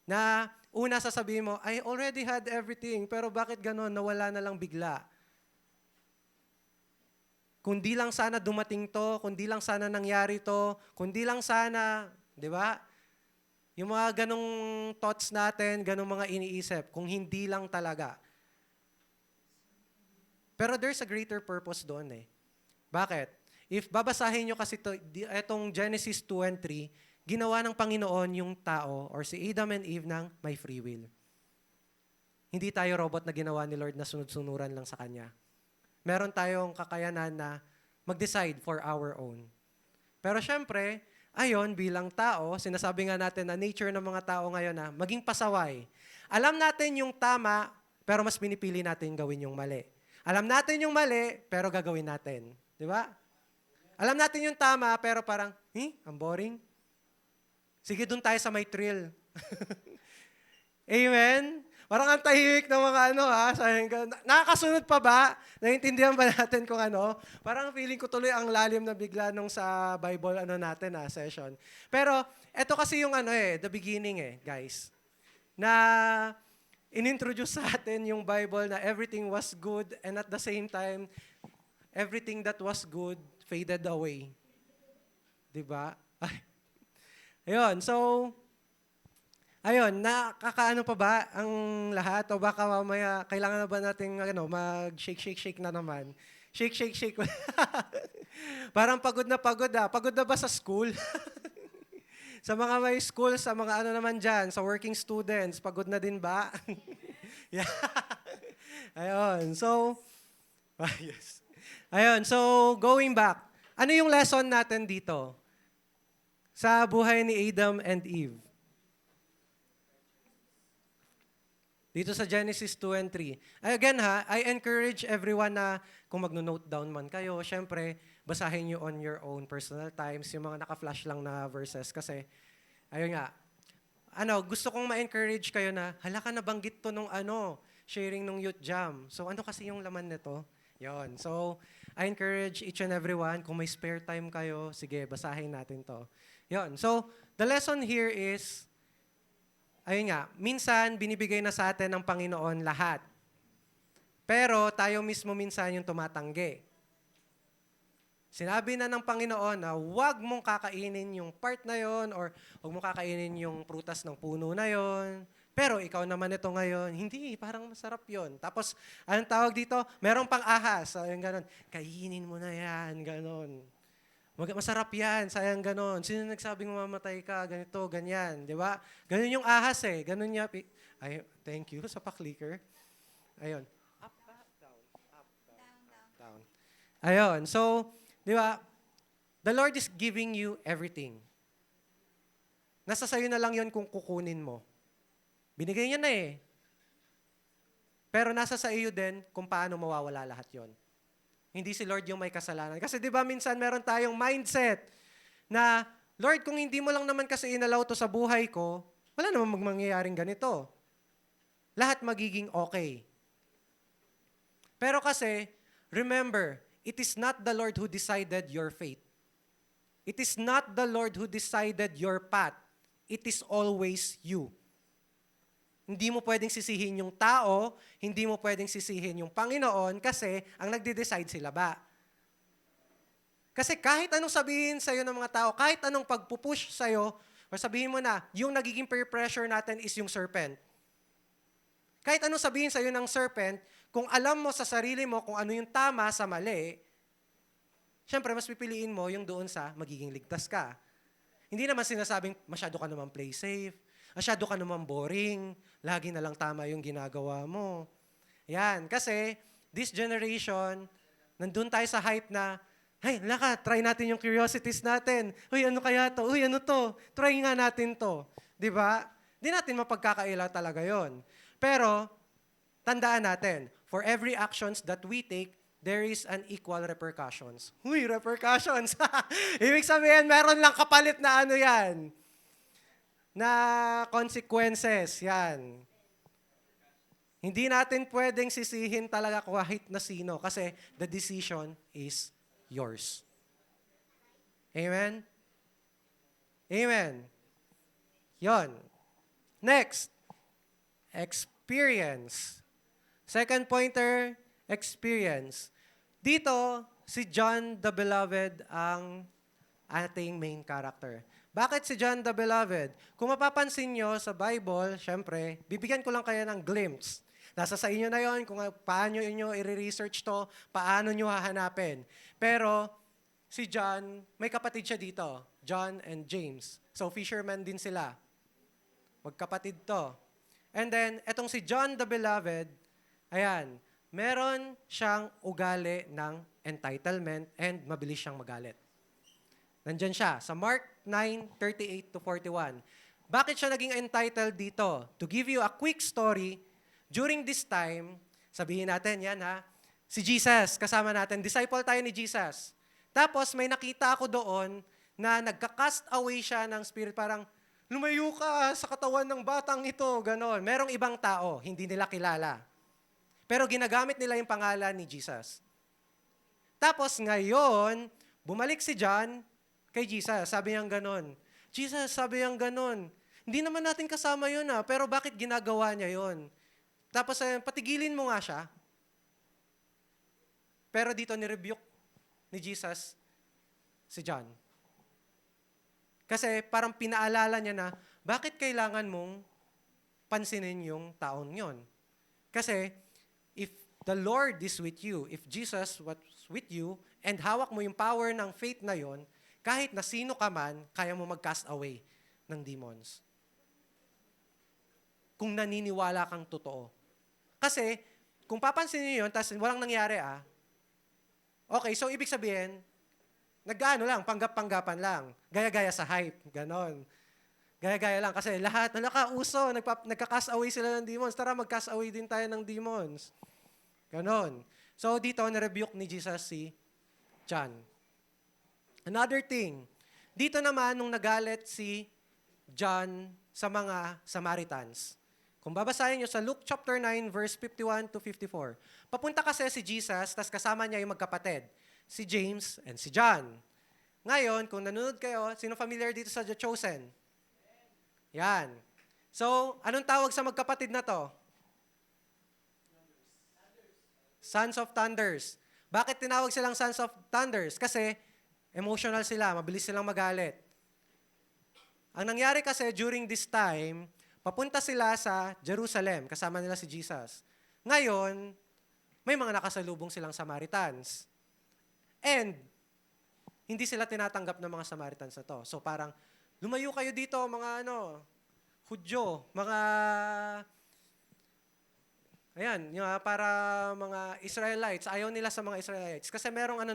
Na una sasabihin mo, I already had everything, pero bakit ganon? Nawala na lang bigla. Kundi lang sana dumating to, kundi lang sana nangyari to, kundi lang sana, di ba? Yung mga ganong thoughts natin, ganong mga iniisip, kung hindi lang talaga. Pero there's a greater purpose doon eh. Bakit? If babasahin nyo kasi itong Genesis 2 and 3, ginawa ng Panginoon yung tao or si Adam and Eve ng may free will. Hindi tayo robot na ginawa ni Lord na sunod-sunuran lang sa Kanya. Meron tayong kakayanan na mag-decide for our own. Pero syempre, ayon bilang tao, sinasabi nga natin na nature ng mga tao ngayon na maging pasaway. Alam natin yung tama, pero mas pinipili natin gawin yung mali. Alam natin yung mali, pero gagawin natin. Di ba? Alam natin yung tama, pero parang, ang boring. Sige, dun tayo sa may thrill. Amen? Parang ang tahimik ng mga nakakasunod pa ba? Naiintindihan ba natin kung ano? Parang feeling ko tuloy ang lalim na bigla nung sa Bible natin session. Pero eto kasi yung the beginning guys. Na inintroduce sa atin yung Bible na everything was good and at the same time, everything that was good faded away. Diba? Ayun, so, nakakaano pa ba ang lahat? O baka mamaya, kailangan na ba natin mag-shake na naman? Shake. Parang pagod na pagod Pagod na ba sa school? Sa mga may school, sa mga naman dyan, sa working students, pagod na din ba? Yeah. Ayun, so, yes. Ayun, so going back, ano yung lesson natin dito? Sa buhay ni Adam and Eve. Dito sa Genesis 2 and 3. Again I encourage everyone na kung magno-note down man kayo, syempre, basahin nyo on your own personal times, yung mga naka-flash lang na verses. Kasi, ayun nga, gusto kong ma-encourage kayo na, ka nabanggit to nung sharing nung youth jam. So ano kasi yung laman nito? Yon. So, I encourage each and everyone, kung may spare time kayo, sige, basahin natin to. Yon. So, the lesson here is, ayun nga, minsan binibigay na sa atin ng Panginoon lahat. Pero tayo mismo minsan yung tumatanggi. Sinabi na ng Panginoon na huwag mong kakainin yung part na yon or huwag mong kakainin yung prutas ng puno na yon. Pero ikaw naman ito ngayon, hindi, parang masarap yon. Tapos, anong tawag dito? Meron pang ahas. Ayun, ganon. Kainin mo na yan, ganon. Masarap yan, sayang ganon. Sino nagsabing mamamatay ka, ganito, ganyan, di ba? Ganon yung ahas ganon niya. Ay, thank you sa pa-clicker. Ayun. Up, down, up, down. Ayun, so, di ba? The Lord is giving you everything. Nasa sayo na lang yon kung kukunin mo. Binigay niya na Pero nasa sa iyo din kung paano mawawala lahat yon. Hindi si Lord yung may kasalanan. Kasi di ba minsan meron tayong mindset na, Lord, kung hindi mo lang naman kasi inalaw to sa buhay ko, wala naman mangyayaring ganito. Lahat magiging okay. Pero kasi, remember, it is not the Lord who decided your fate. It is not the Lord who decided your path. It is always you. Hindi mo pwedeng sisihin yung tao, hindi mo pwedeng sisihin yung Panginoon kasi ang nagde-decide sila ba? Kasi kahit anong sabihin sa'yo ng mga tao, kahit anong pagpupush sa'yo, o sabihin mo na, yung nagiging peer pressure natin is yung serpent. Kahit anong sabihin sa'yo ng serpent, kung alam mo sa sarili mo kung ano yung tama sa mali, syempre mas pipiliin mo yung doon sa magiging ligtas ka. Hindi naman sinasabing masyado ka naman play safe, masyado ka naman boring, lagi na lang tama yung ginagawa mo. Yan, kasi this generation, nandun tayo sa hype na, hey, try natin yung curiosities natin. Uy, ano kaya to? Uy, ano to? Try nga natin to. Di ba? Di natin mapagkakaila talaga yon. Pero, tandaan natin, for every actions that we take, there is an equal repercussions. Uy, repercussions! Ibig sabihin, meron lang kapalit na yan. Na consequences, yan. Hindi natin pwedeng sisihin talaga kahit na sino kasi the decision is yours. Amen? Amen. Yon. Next, experience. Second pointer, experience. Dito, si John the Beloved ang ating main character. Bakit si John the Beloved? Kung mapapansin nyo sa Bible, syempre, bibigyan ko lang kayo ng glimpse. Nasa sa inyo na yon kung paano inyo i-research to, paano nyo hahanapin. Pero si John, may kapatid siya dito, John and James. So fishermen din sila. Magkapatid to. And then, etong si John the Beloved, ayan, meron siyang ugali ng entitlement and mabilis siyang magalit. Nandyan siya sa Mark 9:38-41. Bakit siya naging entitled dito? To give you a quick story, during this time, sabihin natin yan ha, si Jesus, kasama natin, disciple tayo ni Jesus. Tapos may nakita ako doon na nagka-cast away siya ng spirit, parang lumayo ka sa katawan ng batang ito, ganon. Merong ibang tao, hindi nila kilala. Pero ginagamit nila yung pangalan ni Jesus. Tapos ngayon, bumalik si John kay Jesus. Sabi niyang ganon. Jesus, sabi niyang ganon. Hindi naman natin kasama yun pero bakit ginagawa niya yun? Tapos patigilin mo nga siya. Pero dito ni-rebuke ni Jesus si John. Kasi parang pinaalala niya na, bakit kailangan mong pansinin yung taon yon? Kasi if the Lord is with you, if Jesus was with you, and hawak mo yung power ng faith na yon, kahit na sino ka man, kaya mo mag-cast away ng demons. Kung naniniwala kang totoo. Kasi, kung papansinin niyo yun, tapos walang nangyari okay, so ibig sabihin, nag-ano lang, panggap-panggapan lang. Gaya-gaya sa hype, ganon. Gaya-gaya lang, kasi lahat na nakauso, nagka-cast away sila ng demons. Tara, mag-cast away din tayo ng demons. Ganon. So, dito, na-rebuke ni Jesus si John. Another thing, dito naman, nung nagalit si John sa mga Samaritans. Kung babasahin nyo sa Luke chapter 9, verse 51-54. Papunta kasi si Jesus, tas kasama niya yung magkapatid, si James and si John. Ngayon, kung nanonood kayo, sino familiar dito sa The Chosen? Yan. So, anong tawag sa magkapatid na to? Sons of Thunders. Bakit tinawag silang Sons of Thunders? Kasi emotional sila, mabilis silang magalit. Ang nangyari kasi during this time, papunta sila sa Jerusalem, kasama nila si Jesus. Ngayon, may mga nakasalubong silang Samaritans. And, hindi sila tinatanggap ng mga Samaritans na to. So parang, lumayo kayo dito, mga Hudyo, mga, para mga Israelites. Ayaw nila sa mga Israelites. Kasi merong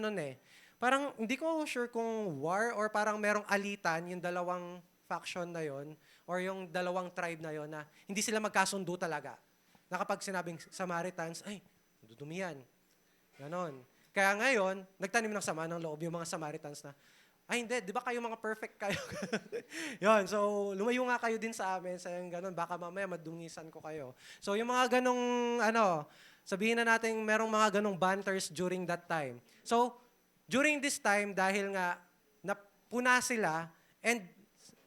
parang hindi ko sure kung war or parang merong alitan, yung dalawang faction na yon or yung dalawang tribe na yon na hindi sila magkasundo talaga. Na kapag sinabing Samaritans, ay, dudumi yan. Ganon. Kaya ngayon, nagtanim ng sama ng loob yung mga Samaritans na, ay hindi, di ba kayo mga perfect kayo? Yon, so lumayo nga kayo din sa amin, sa yung ganon, baka mamaya madungisan ko kayo. So yung mga ganong, sabihin na natin merong mga ganong banters during that time. So, during this time, dahil nga napuna sila, and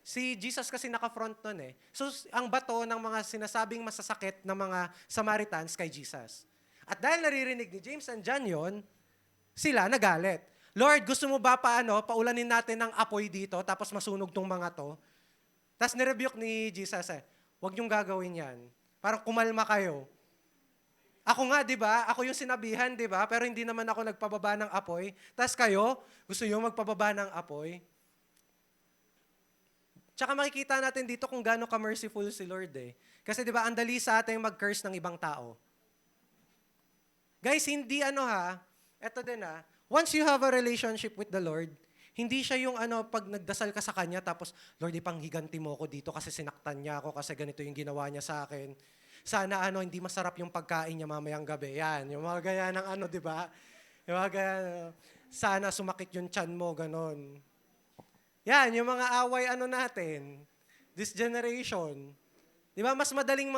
si Jesus kasi naka-front nun So, ang bato ng mga sinasabing masasakit ng mga Samaritans kay Jesus. At dahil naririnig ni James and John yon, sila nagalit. Lord, gusto mo ba paulanin natin ng apoy dito, tapos masunog tong mga to? Tapos nirebuke ni Jesus huwag niyong gagawin yan. Parang kumalma kayo. Ako nga, di ba? Ako yung sinabihan, di ba? Pero hindi naman ako nagpababa ng apoy. Tapos kayo, gusto niyo magpababa ng apoy? Tsaka makikita natin dito kung gaano ka-merciful si Lord Kasi di ba, ang dali sa atin mag-curse ng ibang tao. Guys, hindi eto din once you have a relationship with the Lord, hindi siya yung pag nagdasal ka sa Kanya, tapos, Lord, ipanghiganti mo ko dito kasi sinaktan niya ako, kasi ganito yung ginawa niya sa akin. Sana hindi masarap yung pagkain niya mamayang gabi. Yan, yung mga gaya ng di ba? Yung mga gaya, sana sumakit yung tiyan mo, ganon. Yan, yung mga away natin, this generation. Di ba, mas madaling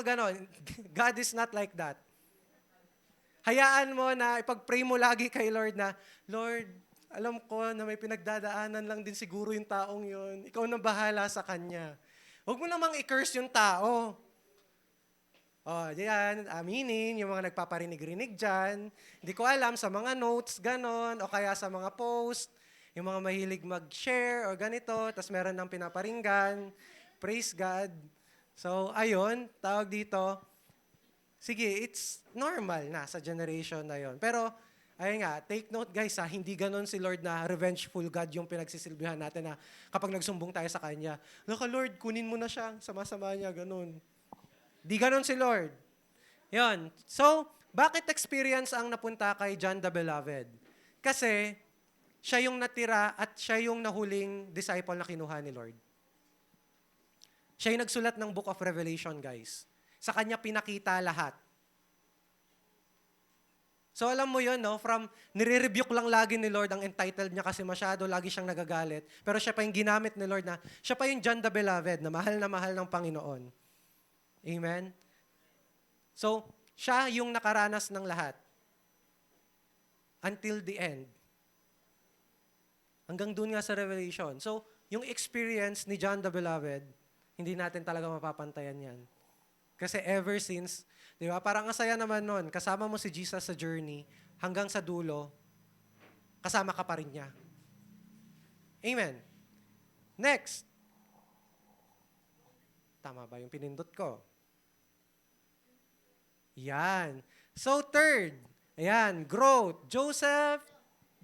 God is not like that. Hayaan mo na ipag-pray mo lagi kay Lord na, Lord, alam ko na may pinagdadaanan lang din siguro yung taong yun. Ikaw na bahala sa kanya. Huwag mo namang i-curse yung tao. Oh, diyan, aminin, yung mga nagpaparinig-rinig dyan. Hindi ko alam, sa mga notes, ganon, o kaya sa mga post, yung mga mahilig mag-share o ganito, tapos meron ng pinaparinggan. Praise God. So, ayun, tawag dito. Sige, it's normal na sa generation na yon. Pero, ayun nga, take note guys ha, hindi ganon si Lord na revengeful God yung pinagsisilbihan natin na kapag nagsumbong tayo sa Kanya. Laka Lord, kunin mo na siya, sama-sama niya, ganon. Di ganon si Lord. Yon. So, bakit experience ang napunta kay John the Beloved? Kasi, siya yung natira at siya yung nahuling disciple na kinuha ni Lord. Siya yung nagsulat ng Book of Revelation, guys. Sa kanya pinakita lahat. So alam mo yun, no? From nire-rebuke lang lagi ni Lord, ang entitled niya kasi masyado, lagi siyang nagagalit. Pero siya pa yung ginamit ni Lord na, siya pa yung John the Beloved na mahal ng Panginoon. Amen? So, siya yung nakaranas ng lahat. Until the end. Hanggang dun nga sa Revelation. So, yung experience ni John the Beloved, hindi natin talaga mapapantayan yan. Kasi ever since, di ba, parang ang saya naman nun, kasama mo si Jesus sa journey, hanggang sa dulo, kasama ka pa rin niya. Amen. Next. Tama ba yung pinindot ko? Yan. So third, ayan, growth. Joseph,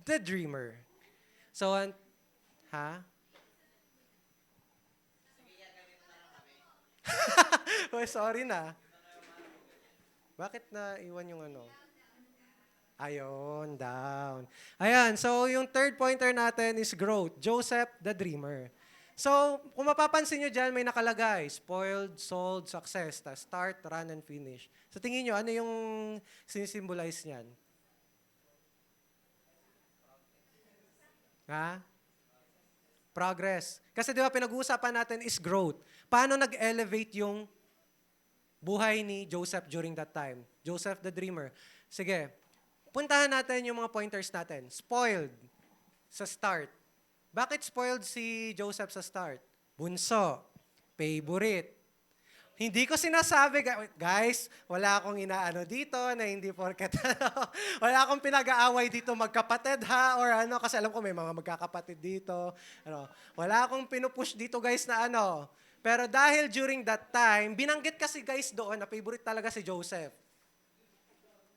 the dreamer. So, ha? Oh, sorry na. Bakit na iwan yung ano? Ayun, down. Ayan, so yung third pointer natin is growth. Joseph, the dreamer. So, kung mapapansin nyo dyan, may nakalagay, spoiled, sold, success, start, run, and finish. So, tingin nyo, ano yung sinisimbolize niyan? Ha? Progress. Kasi di ba, pinag-uusapan natin is growth. Paano nag-elevate yung buhay ni Joseph during that time? Joseph the dreamer. Sige, puntahan natin yung mga pointers natin. Spoiled sa start. Bakit spoiled si Joseph sa start? Bunso, favorite. Hindi ko sinasabi, guys, wala akong inaano dito na hindi porket wala akong pinag-aaway dito magkapatid ha, or ano, kasi alam ko may mga magkakapatid dito. Ano, wala akong pinupush dito guys na ano. Pero dahil during that time, binanggit kasi guys doon na favorite talaga si Joseph.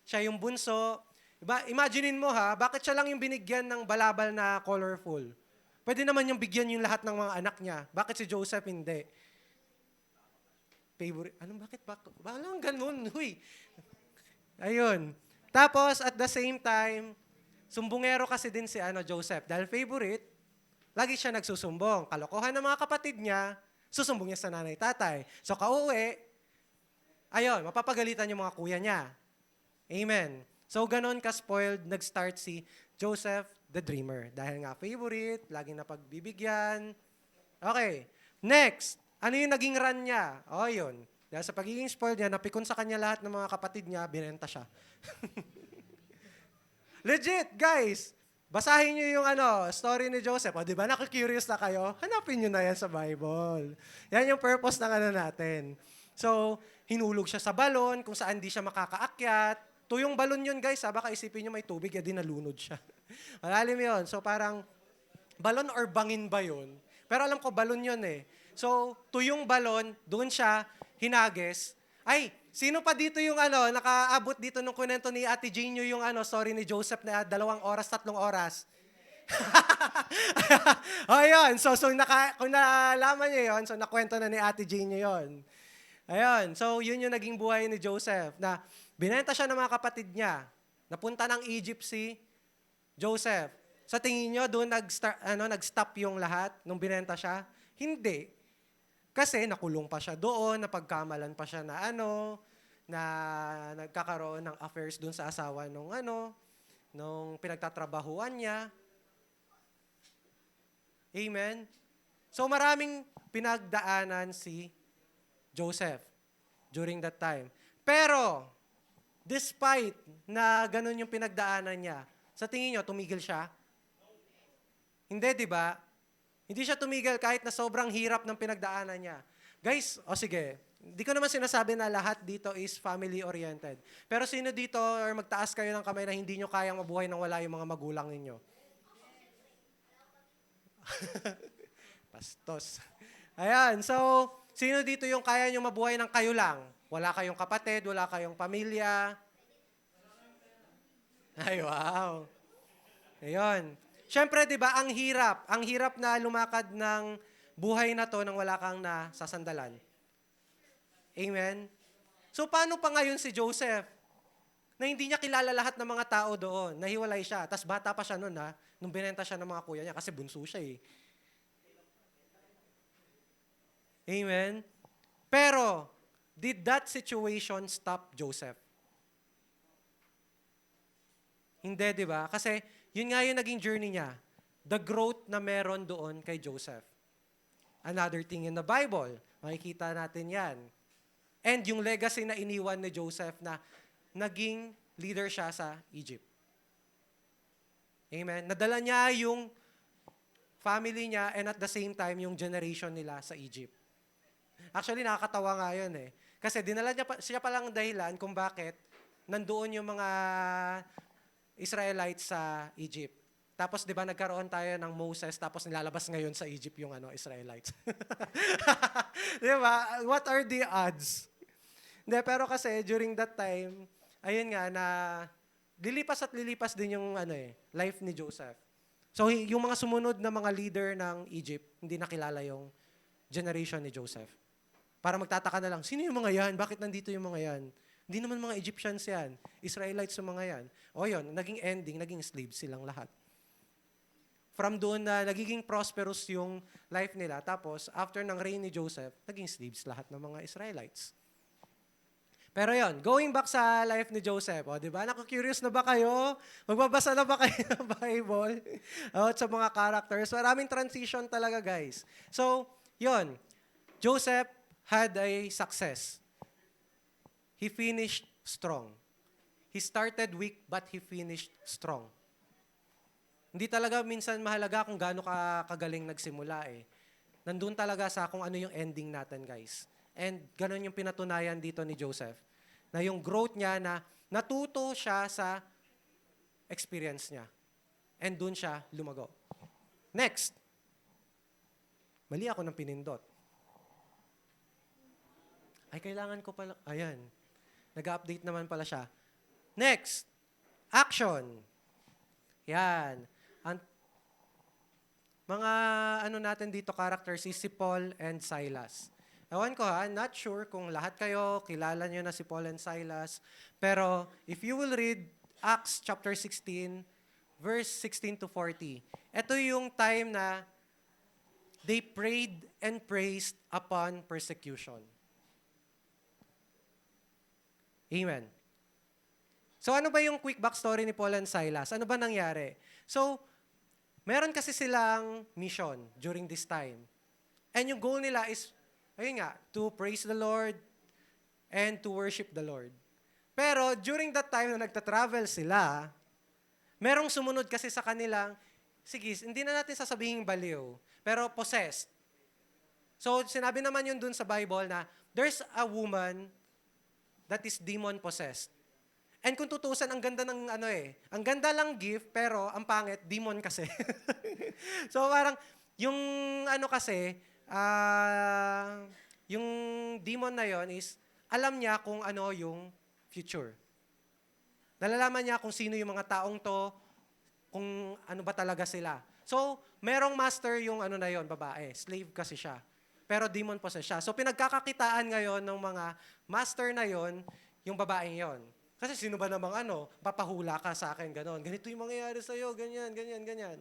Siya yung bunso. Diba? Imaginein mo ha, bakit siya lang yung binigyan ng balabal na colorful? Pwede naman yung bigyan yung lahat ng mga anak niya. Bakit si Joseph hindi? Favorite. Bakit? Anong ganun? Huy. Ayun. Tapos, at the same time, sumbungero kasi din si Joseph. Dahil favorite, lagi siya nagsusumbong. Kalokohan ng mga kapatid niya, susumbong niya sa nanay tatay. So, kauwi, ayun, mapapagalitan yung mga kuya niya. Amen. So, ganon ka-spoiled, nag-start si Joseph the Dreamer. Dahil nga favorite, laging napagbibigyan. Okay. Next, ano yung naging run niya? O, yun. Dahil sa pagiging spoiled niya, napikon sa kanya lahat ng mga kapatid niya, binenta siya. Legit, guys. Basahin niyo yung story ni Joseph. O, di ba, nakakurious na kayo? Hanapin niyo na yan sa Bible. Yan yung purpose ng natin. So, hinulog siya sa balon, kung saan di siya makakaakyat. Tuyong balon yun, guys. Baka isipin nyo may tubig, edi nalunod siya. Malalim yun. So parang, balon or bangin ba yun? Pero alam ko, balon yun eh. So, tuyong balon, doon siya, hinagis. Ay, sino pa dito yung nakaabot dito nung kunento ni Ate Jean yung story ni Joseph na 2 oras, 3 oras? O yun. So kung nalaman niyo yun, so nakwento na ni Ate Jean yun. Ayun, so yun yung naging buhay ni Joseph na binenta siya ng mga kapatid niya. Napunta ng Egypt si Joseph. Sa tingin nyo, doon nag-stop yung lahat nung binenta siya? Hindi. Kasi nakulong pa siya doon, napagkamalan pa siya na na nagkakaroon ng affairs doon sa asawa nung pinagtatrabahuan niya. Amen? So maraming pinagdaanan si Joseph during that time. Pero, despite na ganun yung pinagdaanan niya, sa tingin nyo, tumigil siya? Hindi, di ba? Hindi siya tumigil kahit na sobrang hirap ng pinagdaanan niya. Guys, o sige, hindi ko naman sinasabi na lahat dito is family-oriented. Pero sino dito, or magtaas kayo ng kamay na hindi nyo kayang mabuhay nang wala yung mga magulang ninyo? Pastos. Ayan, so, sino dito yung kaya nyo mabuhay ng kayo lang? Wala kayong kapatid, wala kayong pamilya. Ay, wow. Ayun. Siyempre, di ba, ang hirap na lumakad ng buhay na to nang wala kang nasasandalan. Amen? So, paano pa ngayon si Joseph? Na hindi niya kilala lahat ng mga tao doon. Nahiwalay siya. Tapos bata pa siya noon, ha? Nung binenta siya ng mga kuya niya kasi bunso siya, eh. Amen? Pero, did that situation stop Joseph? Hindi, di ba? Kasi yun nga yung naging journey niya. The growth na meron doon kay Joseph. Another thing in the Bible, makikita natin yan. And yung legacy na iniwan ni Joseph na naging leader siya sa Egypt. Amen? Nadala niya yung family niya and at the same time yung generation nila sa Egypt. Actually, nakakatawa nga yun eh. Kasi dinala niya siya palang dahilan kung bakit nandoon yung mga Israelites sa Egypt. Tapos 'di ba nagkaroon tayo ng Moses tapos nilalabas ngayon sa Egypt yung Israelites. 'Di ba? What are the odds? Hindi, pero kasi during that time, ayun nga na lilipas at lilipas din yung life ni Joseph. So yung mga sumunod na mga leader ng Egypt, hindi nakilala yung generation ni Joseph. Para magtataka na lang, sino yung mga yan? Bakit nandito yung mga yan? Hindi naman mga Egyptians yan. Israelites yung mga yan. O yun, naging ending, naging slaves silang lahat. From doon na nagiging prosperous yung life nila. Tapos, after ng reign ni Joseph, naging slaves lahat ng mga Israelites. Pero yon, going back sa life ni Joseph, o, di ba? Naku-curious na ba kayo? Magbabasa na ba kayo ng Bible? At sa mga characters. Maraming transition talaga, guys. So, yon, Joseph had a success. He finished strong. He started weak, but he finished strong. Hindi talaga minsan mahalaga kung gaano ka kagaling nagsimula eh. Nandun talaga sa kung ano yung ending natin, guys. And ganun yung pinatunayan dito ni Joseph. Na yung growth niya na natuto siya sa experience niya. And dun siya lumago. Next. Mali ako ng pinindot. Ay, kailangan ko pala. Ayan. Nag-update naman pala siya. Next. Action. Yan. Mga natin dito characters is si Paul and Silas. Ewan ko not sure kung lahat kayo kilala nyo na si Paul and Silas. Pero if you will read Acts chapter 16, verse 16 to 40, ito yung time na they prayed and praised upon persecution. Amen. So ano ba yung quick backstory ni Paul and Silas? Ano ba nangyari? So, meron kasi silang mission during this time. And yung goal nila is, ayun nga, to praise the Lord and to worship the Lord. Pero during that time na nagta-travel sila, merong sumunod kasi sa kanilang, sige, hindi na natin sasabihin baliw, pero possessed. So, sinabi naman yun dun sa Bible na there's a woman that is demon-possessed. And kung tutusan, ang ganda ng ang ganda lang gift, pero ang pangit, demon kasi. So parang, yung kasi, yung demon na yon is, alam niya kung ano yung future. Nalalaman niya kung sino yung mga taong to, kung ano ba talaga sila. So, merong master yung na yon, babae. Slave kasi siya. Pero demon possessed siya. So, pinagkakakitaan ngayon ng mga master na yon, yung babaeng yon. Kasi sino ba namang papahula ka sa akin, ganon. Ganito yung mangyayari sa'yo, ganyan, ganyan, ganyan.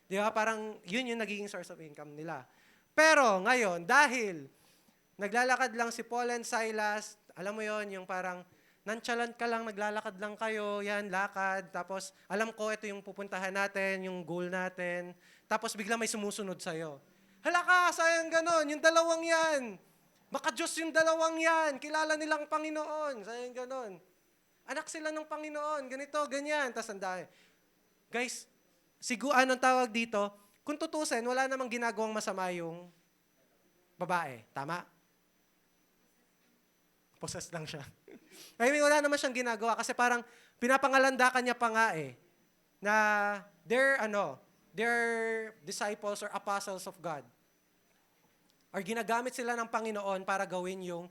Di ba? Parang yun yung nagiging source of income nila. Pero ngayon, dahil naglalakad lang si Paul and Silas, alam mo yon yung parang nonchalant ka lang, naglalakad lang kayo, yan, lakad. Tapos, alam ko, ito yung pupuntahan natin, yung goal natin. Tapos, bigla may sumusunod sa'yo. Hala ka, sayang ganon, yung dalawang yan. Maka-Diyos yung dalawang yan. Kilala nilang Panginoon. Sayang ganon. Anak sila ng Panginoon. Ganito, ganyan. Tapos anday. Guys, anong tawag dito? Kung tutusin, wala namang ginagawang masama yung babae. Tama? Possessed lang siya. I mean, wala naman siyang ginagawa kasi parang pinapangalandakan niya pa nga na they're disciples or apostles of God. Or ginagamit sila ng Panginoon para gawin yung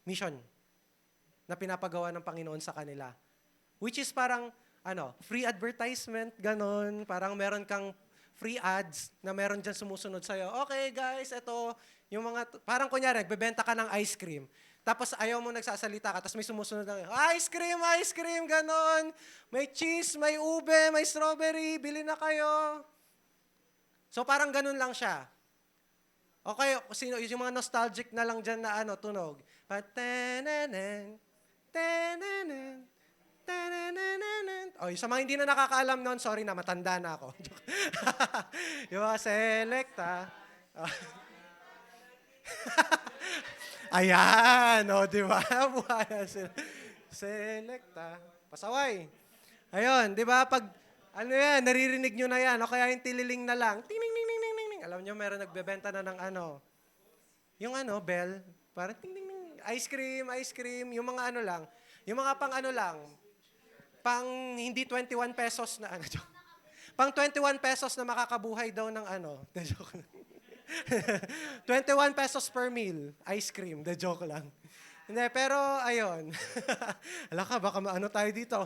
mission na pinapagawa ng Panginoon sa kanila. Which is parang, free advertisement, ganon. Parang meron kang free ads na meron dyan sumusunod sa'yo. Okay, guys, ito, yung parang kunyari, nagbebenta ka ng ice cream. Tapos ayaw mo nagsasalita ka, tapos may sumusunod na, ice cream, ganon. May cheese, may ube, may strawberry, bili na kayo. So parang ganon lang siya. Okay, yung mga nostalgic na lang dyan na tunog. Sa mga hindi na nakakaalam noon, sorry na, matanda na ako. Yung mga selecta. Ayan, di ba? Buhay sila. Selecta. Pasaway. Ayun, di ba? Pag, naririnig nyo na yan, o kaya yung tililing na lang. Ting, ting, ting, ting, ting, ting. Alam nyo, meron nagbebenta na ng yung bell, parang ting, ting, ting. Ice cream, yung mga lang. Yung mga pang hindi 21 pesos na pang 21 pesos na makakabuhay daw ng joke lang. 21 pesos per meal, ice cream, joke lang. Hindi, pero ayun. Ala ka, baka tayo dito.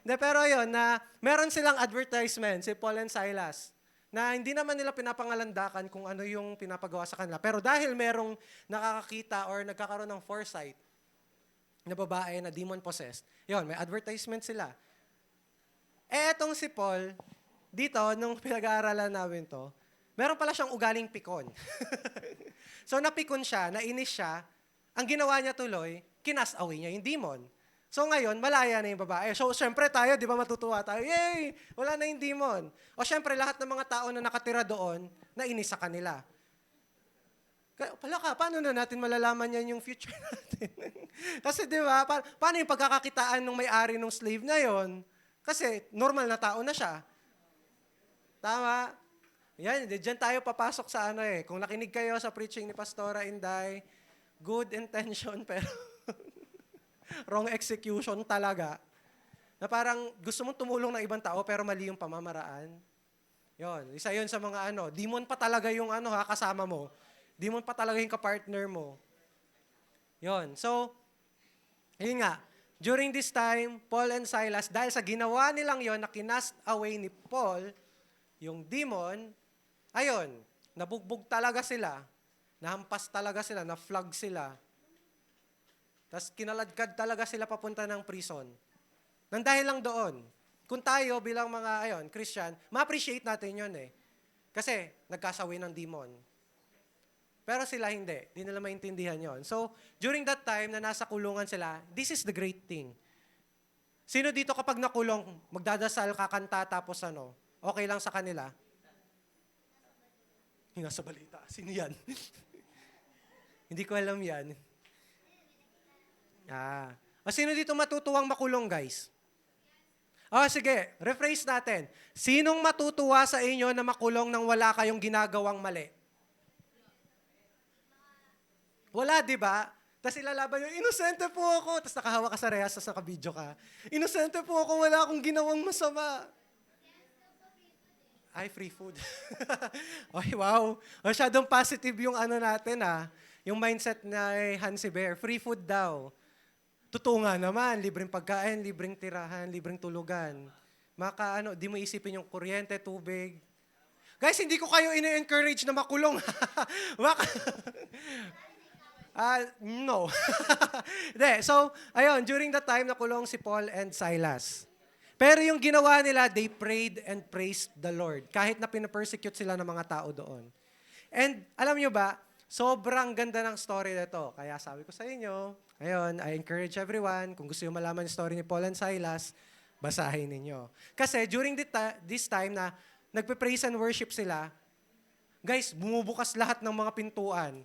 Hindi, pero ayun, na meron silang advertisement, si Paul and Silas, na hindi naman nila pinapangalandakan kung ano yung pinapagawa sa kanila. Pero dahil merong nakakakita or nagkakaroon ng foresight na babae na demon-possessed, yun, may advertisement sila. Etong si Paul, dito, nung pinag-aaralan namin to, meron pala siyang ugaling pikon. So napikon siya, nainis siya, ang ginawa niya tuloy, kinas away niya yung demon. So ngayon, malaya na yung babae. So syempre tayo, di ba matutuwa tayo, yay! Wala na yung demon. O syempre lahat ng mga tao na nakatira doon, nainis sa kanila. Paano na natin malalaman yan yung future natin? Kasi di ba, paano yung pagkakakitaan ng may-ari ng slave na yon? Kasi normal na tao na siya. Tama? Yan, dyan tayo papasok sa Kung nakinig kayo sa preaching ni Pastora Inday, good intention pero wrong execution talaga. Na parang gusto mong tumulong ng ibang tao pero mali yung pamamaraan. Yon, isa yun sa mga demon pa talaga yung kasama mo. Demon pa talaga yung kapartner mo. Yon. So, yun nga. During this time, Paul and Silas, dahil sa ginawa nilang yon na kinast away ni Paul, yung demon, ayun, nabugbog talaga sila, nahampas talaga sila, na-flog sila. Tapos kinaladkad talaga sila papunta ng prison. Nang dahil lang doon. Kung tayo bilang mga Christian, ma-appreciate natin yun Kasi nagkasawi ng demon. Pero sila hindi. Di nila maintindihan yon. So, during that time na nasa kulungan sila, this is the great thing. Sino dito kapag nakulong, magdadasal, kakanta, tapos okay lang sa kanila? Yung nasa balita. Sino yan? Hindi ko alam yan. Sino dito matutuwang makulong, guys? Sige. Rephrase natin. Sinong matutuwa sa inyo na makulong nang wala kayong ginagawang mali? Wala, di ba? Tapos ilalaban yung, inosente po ako. Tapos nakahawa ka sa rehas, tapos nakabidyo ka. Inosente po ako, wala akong ginawang masama. Ay, free food. Ay, wow. Masyadong positive yung natin Yung mindset na Hansi Bear. Free food daw. Totoo nga naman, libreng pagkain, libreng tirahan, libreng tulugan. Di mo isipin yung kuryente, tubig. Guys, hindi ko kayo ine-encourage na makulong. No. So, ayun, during that time, nakulong si Paul and Silas. Pero yung ginawa nila, they prayed and praised the Lord. Kahit na pinapersecute sila ng mga tao doon. And alam nyo ba, sobrang ganda ng story na to. Kaya sabi ko sa inyo, ayun, I encourage everyone, kung gusto nyo malaman yung story ni Paul and Silas, basahin ninyo. Kasi during this time na nagpe-praise and worship sila, guys, bumubukas lahat ng mga pintuan.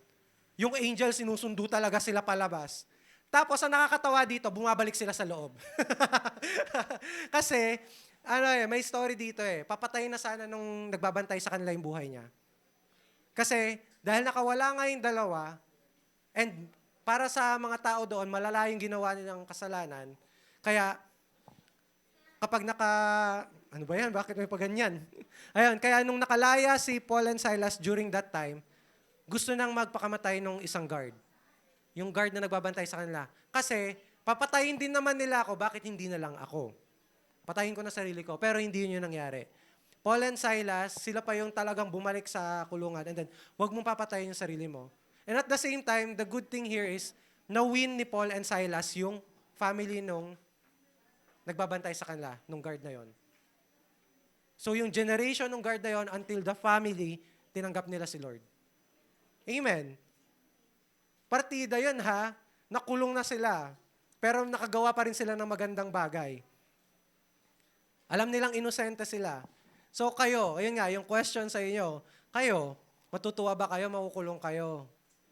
Yung angel, sinusundo talaga sila palabas. Tapos, ang nakakatawa dito, bumabalik sila sa loob. Kasi, may story dito Papatayin na sana nung nagbabantay sa kanila yung buhay niya. Kasi, Dahil nakawala nga yung dalawa, and para sa mga tao doon, malala yung ginawa nilang kasalanan. Kaya, kapag ano ba yan? Bakit may paganyan? Ayun, kaya nung nakalaya si Paul and Silas during that time, gusto nang magpakamatay nung isang guard. Yung guard na nagbabantay sa kanila. Kasi, papatayin din naman nila ako, bakit hindi na lang ako? Patayin ko na sarili ko, pero hindi yun yung nangyari. Paul and Silas, sila pa yung talagang bumalik sa kulungan, and then, wag mong papatayin yung sarili mo. And at the same time, the good thing here is, na-win ni Paul and Silas yung family nung nagbabantay sa kanila, nung guard na yon. So yung generation ng guard na yon, until the family, tinanggap nila si Lord. Amen. Partida yun ha, nakulong na sila, pero nakagawa pa rin sila ng magandang bagay. Alam nilang inosente sila. So kayo, ayun nga, yung question sa inyo, kayo, matutuwa ba kayo, makukulong kayo,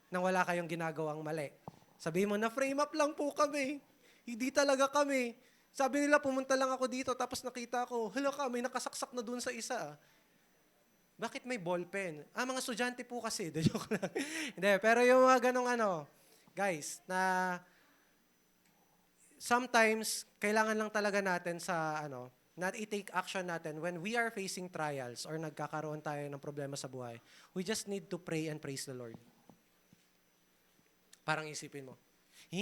nang wala kayong ginagawang mali? Sabihin mo na, frame up lang po kami. Hindi talaga kami. Sabi nila, pumunta lang ako dito, tapos nakita ko, hala ka, may nakasaksak na dun sa isa. Bakit may ballpen? Mga estudyante po kasi. Joke lang. Hindi, pero yung mga ganong guys, na sometimes, kailangan lang talaga natin sa na i-take action natin when we are facing trials or nagkakaroon tayo ng problema sa buhay. We just need to pray and praise the Lord. Parang isipin mo,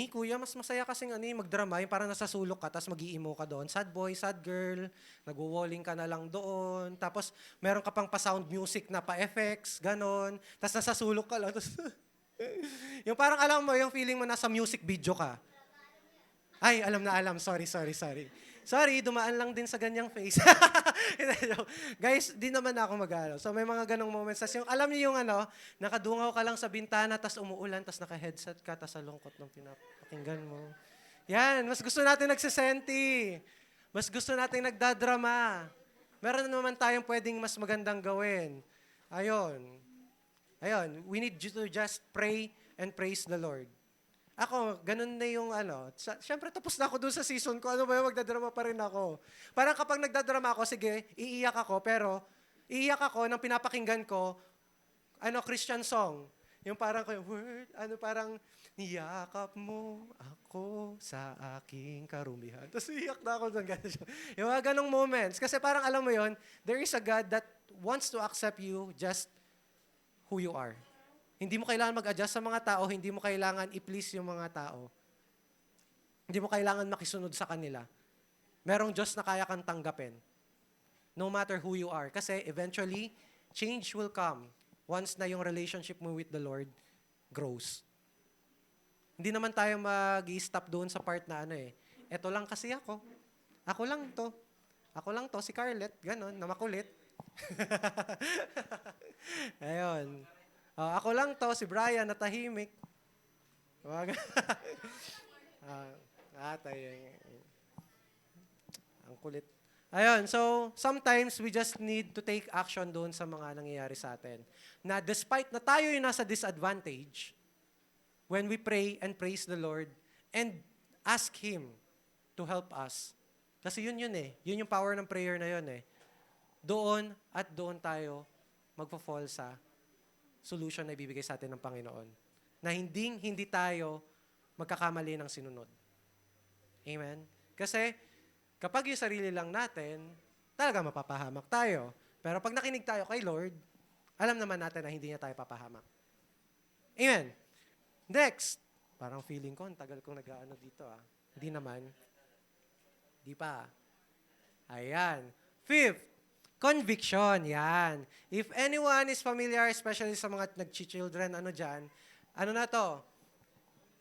kuya, mas masaya kasing magdrama, yung parang nasa sulok ka, tapos mag-i-emo ka doon. Sad boy, sad girl, nagwo-walling ka na lang doon. Tapos meron ka pang pa-sound music na pa-effects, ganon. Tapos nasa sulok ka lang. Yung parang alam mo, yung feeling mo nasa music video ka. Ay, alam na alam. Sorry. Sorry, dumaan lang din sa ganyang face. Guys, di naman ako mag-alo. So may mga ganong moments. Tas yung, alam niyo yung nakadungaw ka lang sa bintana, tas umuulan, tas naka-headset ka, tas sa lungkot ng pinapakinggan mo. Yan, mas gusto natin nagsisenti. Mas gusto natin nagdadrama. Meron naman tayong pwedeng mas magandang gawin. Ayun, we need you to just pray and praise the Lord. Ako, ganun na yung Siyempre, tapos na ako dun sa season ko. Ano ba yun? Magdadrama pa rin ako. Parang kapag nagdadrama ako, sige, iiyak ako. Pero, iiyak ako nang pinapakinggan ko, Christian song. Yung parang, word, parang, niyakap mo ako sa aking karumihan. Tapos iiyak na ako dun. Yung mga ganong moments. Kasi parang alam mo yon, there is a God that wants to accept you just who you are. Hindi mo kailangan mag-adjust sa mga tao, hindi mo kailangan i-please yung mga tao. Hindi mo kailangan makisunod sa kanila. Merong Diyos na kaya kang tanggapin. No matter who you are. Kasi eventually, change will come once na yung relationship mo with the Lord grows. Hindi naman tayo mag-i-stop doon sa part na eto lang kasi ako. Ako lang to, si Carlet, ganon, na makulit. Ayun. Ako lang to, si Brian, na tahimik. Ang kulit. Ayun, so sometimes we just need to take action doon sa mga nangyayari sa atin. Na despite na tayo yung nasa disadvantage, when we pray and praise the Lord and ask Him to help us. Kasi yun Yun yung power ng prayer na yun Doon at doon tayo magpo-fall sa solution na ibibigay sa atin ng Panginoon. Na hindi tayo magkakamali ng sinunod. Amen? Kasi kapag yung sarili lang natin, talaga mapapahamak tayo. Pero pag nakinig tayo kay Lord, alam naman natin na hindi niya tayo papahamak. Amen? Next. Parang feeling ko, ang tagal kong nag-aano dito Hindi naman. Di pa. Ayan. Fifth. Conviction, yan. If anyone is familiar, especially sa mga nag-children, dyan, na to?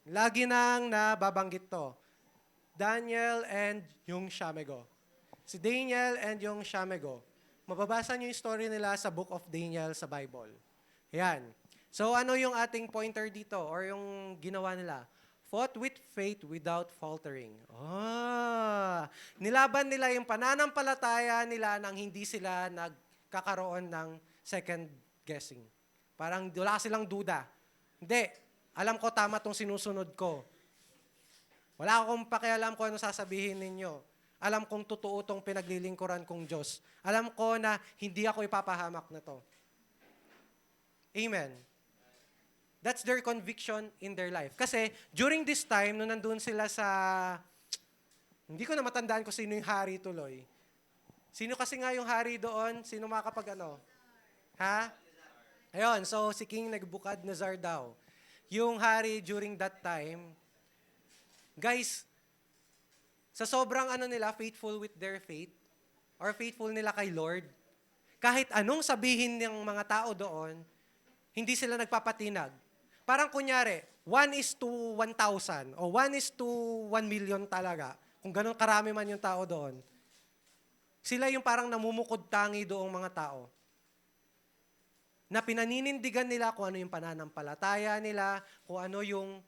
Lagi nang nababanggit to. Daniel and yung Shamego. Si Daniel and yung Shamego. Mababasa niyo yung story nila sa Book of Daniel sa Bible. Yan. So ano yung ating pointer dito or yung ginawa nila? Fought with faith without faltering. Nilaban nila yung pananampalataya nila nang hindi sila nagkakaroon ng second guessing. Parang wala silang duda. Hindi. Alam ko tama tong sinusunod ko. Wala akong pakialam kung ano sasabihin ninyo. Alam kong totoo tong pinaglilingkuran kong Diyos. Alam ko na hindi ako ipapahamak na to. Amen. That's their conviction in their life. Kasi during this time, nung nandun sila sa, hindi ko na matandaan kung sino yung hari tuloy. Sino kasi nga yung hari doon? Sino makakapag ano? Ha? Ayun, so si King Nebuchadnezzar daw. Yung hari during that time, guys, sa sobrang ano nila, faithful with their faith, or faithful nila kay Lord, kahit anong sabihin ng mga tao doon, hindi sila nagpapatinag. Parang kunyari, 1:1,000 o 1:1,000,000 talaga. Kung ganun karami man yung tao doon. Sila yung parang namumukod tangi doong mga tao. Na pinaninindigan nila kung ano yung pananampalataya nila, kung ano yung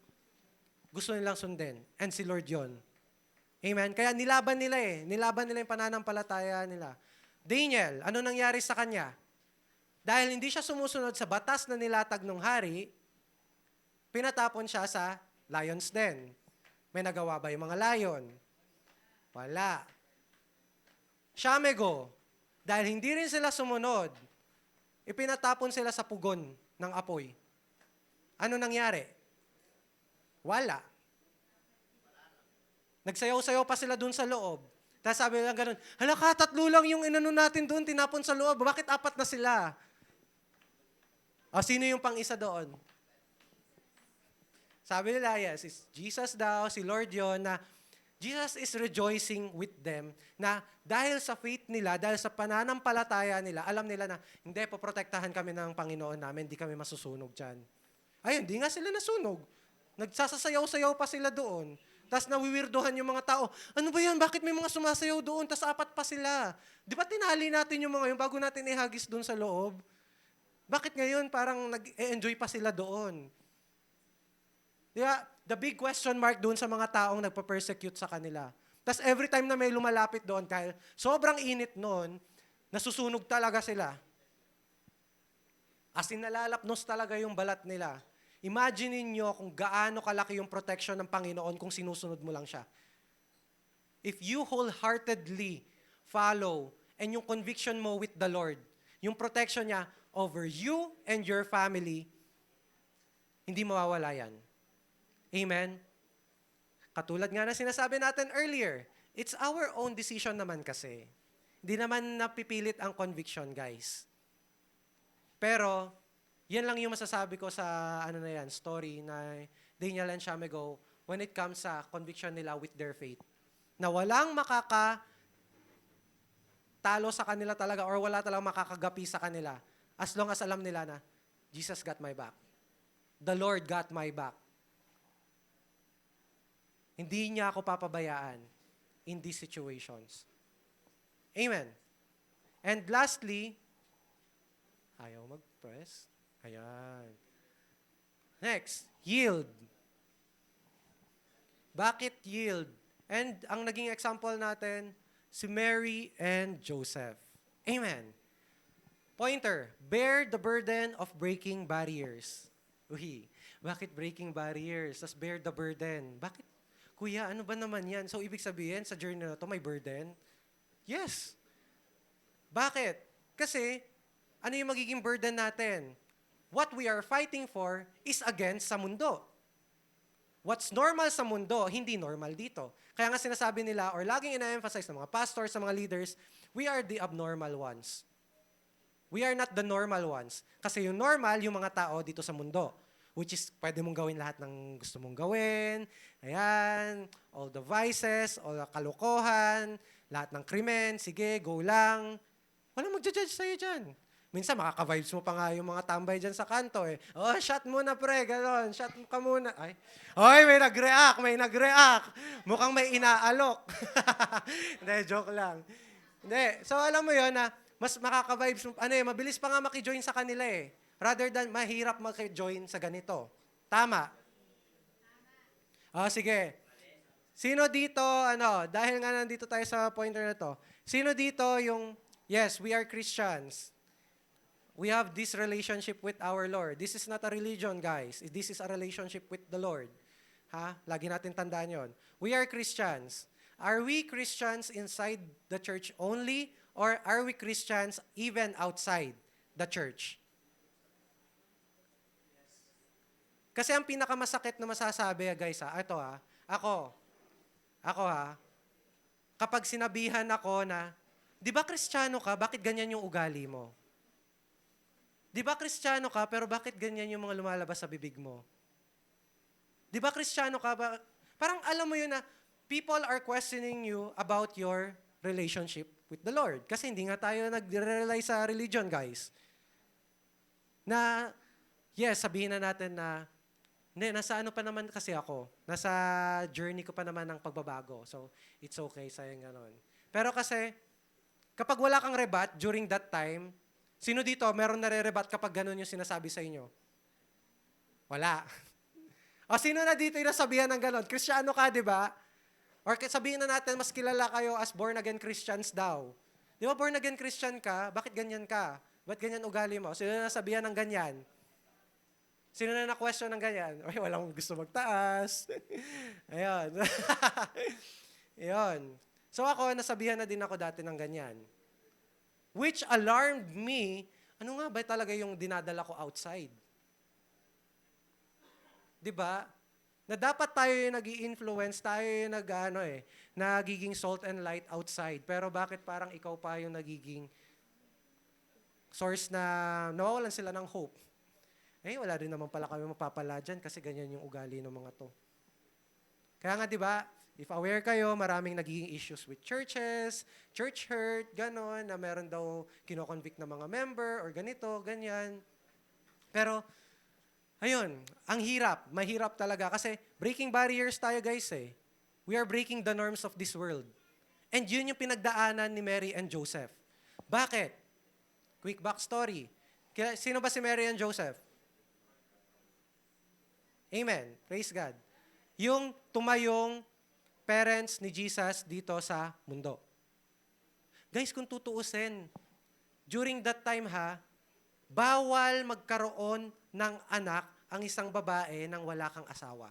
gusto nilang sundin. And si Lord yon. Amen? Kaya nilaban nila Nilaban nila yung pananampalataya nila. Daniel, ano nangyari sa kanya? Dahil hindi siya sumusunod sa batas na nilatag ng hari, pinatapon siya sa lion's den. May nagawa ba yung mga lion? Wala. Shamego, dahil hindi rin sila sumunod, ipinatapon sila sa pugon ng apoy. Ano nangyari? Wala. Nagsayaw-sayaw pa sila dun sa loob. Tapos sabi nila ganun, halaka, 3 lang yung inano natin dun, tinapon sa loob. Bakit 4 na sila? O, sino yung pang-isa doon? Sabi nila, yes, it's Jesus daw, si Lord yon, na Jesus is rejoicing with them na dahil sa faith nila, dahil sa pananampalataya nila, alam nila na, hindi, poprotektahan kami ng Panginoon namin, hindi kami masusunog dyan. Ayun, hindi nga sila nasunog. Nagsasasayaw-sayaw pa sila doon. Tapos nawiwirdohan yung mga tao. Ano ba yan? Bakit may mga sumasayaw doon? Tapos 4 pa sila. Di ba tinali natin yung mga yun bago natin ihagis doon sa loob? Bakit ngayon parang nag-enjoy pa sila doon? Di ba? The big question mark doon sa mga taong nagpa-persecute sa kanila. Tapos every time na may lumalapit doon, dahil sobrang init noon, nasusunog talaga sila. As in nalalapnos talaga yung balat nila. Imagine niyo kung gaano kalaki yung protection ng Panginoon kung sinusunod mo lang siya. If you wholeheartedly follow and yung conviction mo with the Lord, yung protection niya over you and your family, hindi mawawala yan. Amen? Katulad nga na sinasabi natin earlier, it's our own decision naman kasi. Hindi naman napipilit ang conviction, guys. Pero, yan lang yung masasabi ko sa story na Daniel and Shamego when it comes sa conviction nila with their faith. Na walang talo sa kanila talaga or wala talagang makakagapi sa kanila as long as alam nila na Jesus got my back. The Lord got my back. Hindi niya ako papabayaan in these situations. Amen. And lastly, ayaw mag-press. Ayan. Next, yield. Bakit yield? And ang naging example natin, si Mary and Joseph. Amen. Pointer, bear the burden of breaking barriers. Uy, bakit breaking barriers? Tapos bear the burden. Bakit? Kuya, ano ba naman yan? So, ibig sabihin, sa journey na to may burden? Yes. Bakit? Kasi, ano yung magiging burden natin? What we are fighting for is against sa mundo. What's normal sa mundo, hindi normal dito. Kaya nga sinasabi nila, or laging ina-emphasize ng mga pastors, sa mga leaders, we are the abnormal ones. We are not the normal ones. Kasi yung normal, yung mga tao dito sa mundo. Which is, pwede mong gawin lahat ng gusto mong gawin. Ayan, all the vices, all the kalokohan, lahat ng krimen, sige, go lang. Walang magja-judge sa'yo dyan. Minsan, makaka-vibes mo pa nga yung mga tambay dyan sa kanto eh. Oh, shot muna pre, gano'n. Shot ka muna. Ay, oy, may nag-react. Mukhang may inaalok. Hindi, joke lang. Hindi, so alam mo yon na mas makaka-vibes, mabilis pa nga maki-join sa kanila eh. Rather than mahirap maki-join sa ganito. Tama? Sige. Sino dito, dahil nga nandito tayo sa pointer na to, sino dito yung, yes, we are Christians. We have this relationship with our Lord. This is not a religion, guys. This is a relationship with the Lord. Lagi natin tandaan yon. We are Christians. Are we Christians inside the church only, or are we Christians even outside the church? Kasi ang pinakamasakit na masasabi, guys, ito ako kapag sinabihan ako na, di ba Kristiyano ka, bakit ganyan yung ugali mo? Di ba Kristiyano ka, pero bakit ganyan yung mga lumalabas sa bibig mo? Di ba Kristiyano ka, parang alam mo yun na, people are questioning you about your relationship with the Lord. Kasi hindi nga tayo nag-rely sa religion, guys. Na, yes, sabihin na natin na, hindi, nasa ano pa naman kasi ako. Nasa journey ko pa naman ng pagbabago. So, it's okay, sayang ganon. Pero kasi, kapag wala kang rebat during that time, sino dito, meron nare-rebat kapag ganon yung sinasabi sa inyo? Wala. O sino na dito yung nasabihan ng ganon? Kristiyano ka, di ba? Or sabihin na natin, mas kilala kayo as born-again Christians daw. Di ba born-again Christian ka? Bakit ganyan ka? Ba't ganyan ugali mo? Sino na nasabihan ng ganyan? Sino na na-question ng ganyan? Ay, walang gusto magtaas. Ayun. Ayun. So ako, nasabihan na din ako dati ng ganyan. Which alarmed me, ano nga ba talaga yung dinadala ko outside? Diba? Na dapat tayo yung nag-i-influence, tayo yung nagiging salt and light outside. Pero bakit parang ikaw pa yung nagiging source na nawawalan sila ng hope? Wala rin naman pala kami mapapala dyan kasi ganyan yung ugali ng mga to. Kaya nga, di ba, if aware kayo, maraming nagiging issues with churches, church hurt, ganon, na meron daw kinoconvict na mga member or ganito, ganyan. Pero, ayun, ang hirap, mahirap talaga kasi breaking barriers tayo, guys, eh. We are breaking the norms of this world. And yun yung pinagdaanan ni Mary and Joseph. Bakit? Quick backstory. Sino ba si Mary and Joseph? Amen. Praise God. Yung tumayong parents ni Jesus dito sa mundo. Guys, kung tutuusin, during that time bawal magkaroon ng anak ang isang babae nang wala kang asawa.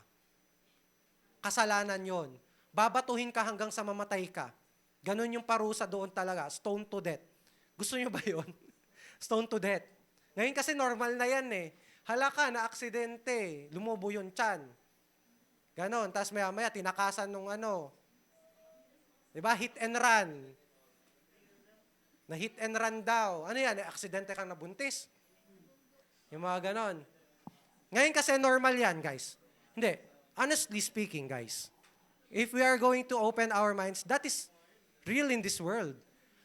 Kasalanan yon. Babatuhin ka hanggang sa mamatay ka. Ganon yung parusa doon talaga. Stone to death. Gusto nyo ba yon? Stone to death. Ngayon kasi normal na yan eh. Hala ka, na-aksidente, lumubo yung tiyan. Ganon, tapos maya-maya, tinakasan nung diba, hit and run. Na hit and run daw. Ano yan, aksidente kang nabuntis. Yung mga ganon. Ngayon kasi normal yan, guys. Hindi, honestly speaking, guys, if we are going to open our minds, that is real in this world.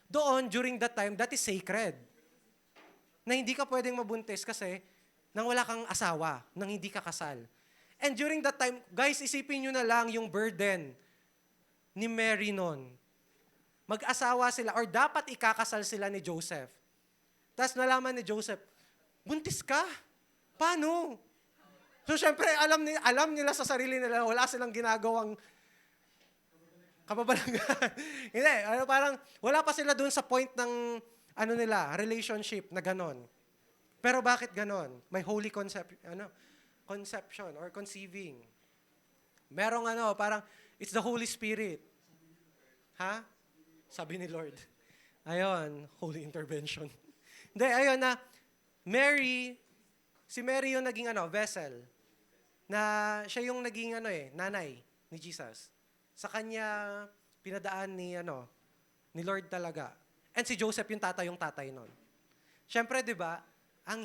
Doon, during that time, that is sacred. Na hindi ka pwedeng mabuntis kasi nang wala kang asawa, nang hindi ka kasal. And during that time, guys, isipin nyo na lang yung burden ni Mary noon. Mag-asawa sila, or dapat ikakasal sila ni Joseph. Tapos nalaman ni Joseph, buntis ka? Paano? So syempre, alam nila sa sarili nila, wala silang ginagawang kababalaghan. Hindi, parang wala pa sila doon sa point ng relationship na ganon. Pero bakit ganon? May holy conception or conceiving. Merong parang it's the Holy Spirit. Ha? Sabi ni Lord. Ayun, holy intervention. Hindi, ayun na si Mary yung naging vessel. Na siya yung naging nanay ni Jesus. Sa kanya pinadaan ni Lord talaga. And si Joseph yung tatay nun. Siyempre, 'di ba? Ang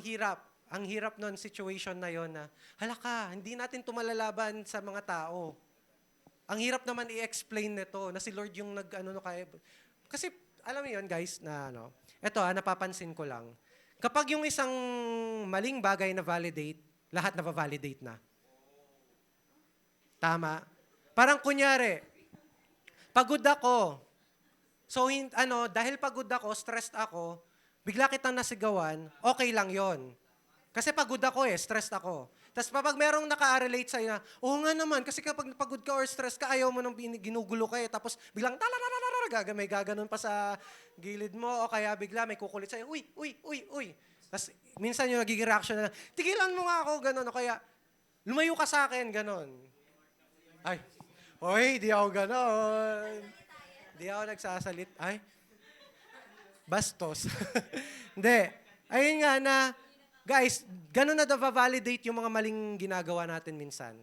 hirap nun situation na yon na, hala ka, hindi natin tumalalaban sa mga tao. Ang hirap naman i-explain nito na si Lord yung kaya. Kasi, alam mo yun guys, na eto napapansin ko lang. Kapag yung isang maling bagay na validate, lahat na validate na. Tama? Parang kunyari, pagod ako. So, dahil pagod ako, stressed ako, bigla kitang nasigawan, okay lang yon. Kasi pagod ako stressed ako. Tapos pag merong naka-relate sa'yo na, oo nga naman, kasi kapag pagod ka or stressed ka, ayaw mo nang ginugulo ka tapos biglang may gaganon pa sa gilid mo, o kaya bigla may kukulit sa'yo, uy. Tapos minsan yung nagiging reaction na, tigilan mo nga ako, ganon, o kaya, lumayo ka sa akin, ganon. Ay, di ako ganon. Di ako nagsasalit. Ay, bastos. Hindi. Ayun nga na, Guys, ganun na validate yung mga maling ginagawa natin minsan.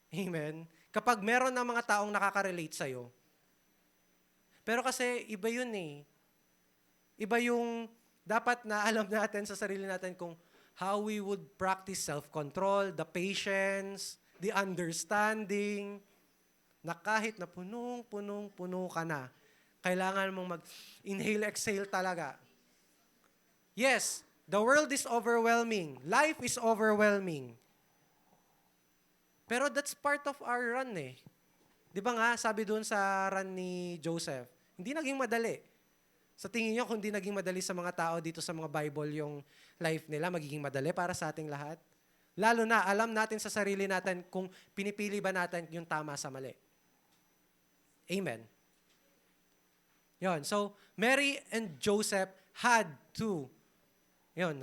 Amen? Kapag meron ng mga taong nakaka-relate sa'yo. Pero kasi iba yun eh. Iba yung dapat na alam natin sa sarili natin kung how we would practice self-control, the patience, the understanding, na kahit na punong-puno ka na, kailangan mong mag-inhale, exhale talaga. Yes, the world is overwhelming. Life is overwhelming. Pero that's part of our run eh. Di ba nga, sabi doon sa run ni Joseph, hindi naging madali. Sa tingin nyo, kung hindi naging madali sa mga tao dito sa mga Bible yung life nila, magiging madali para sa ating lahat? Lalo na, alam natin sa sarili natin kung pinipili ba natin yung tama sa mali. Amen. Yon. So, Mary and Joseph had to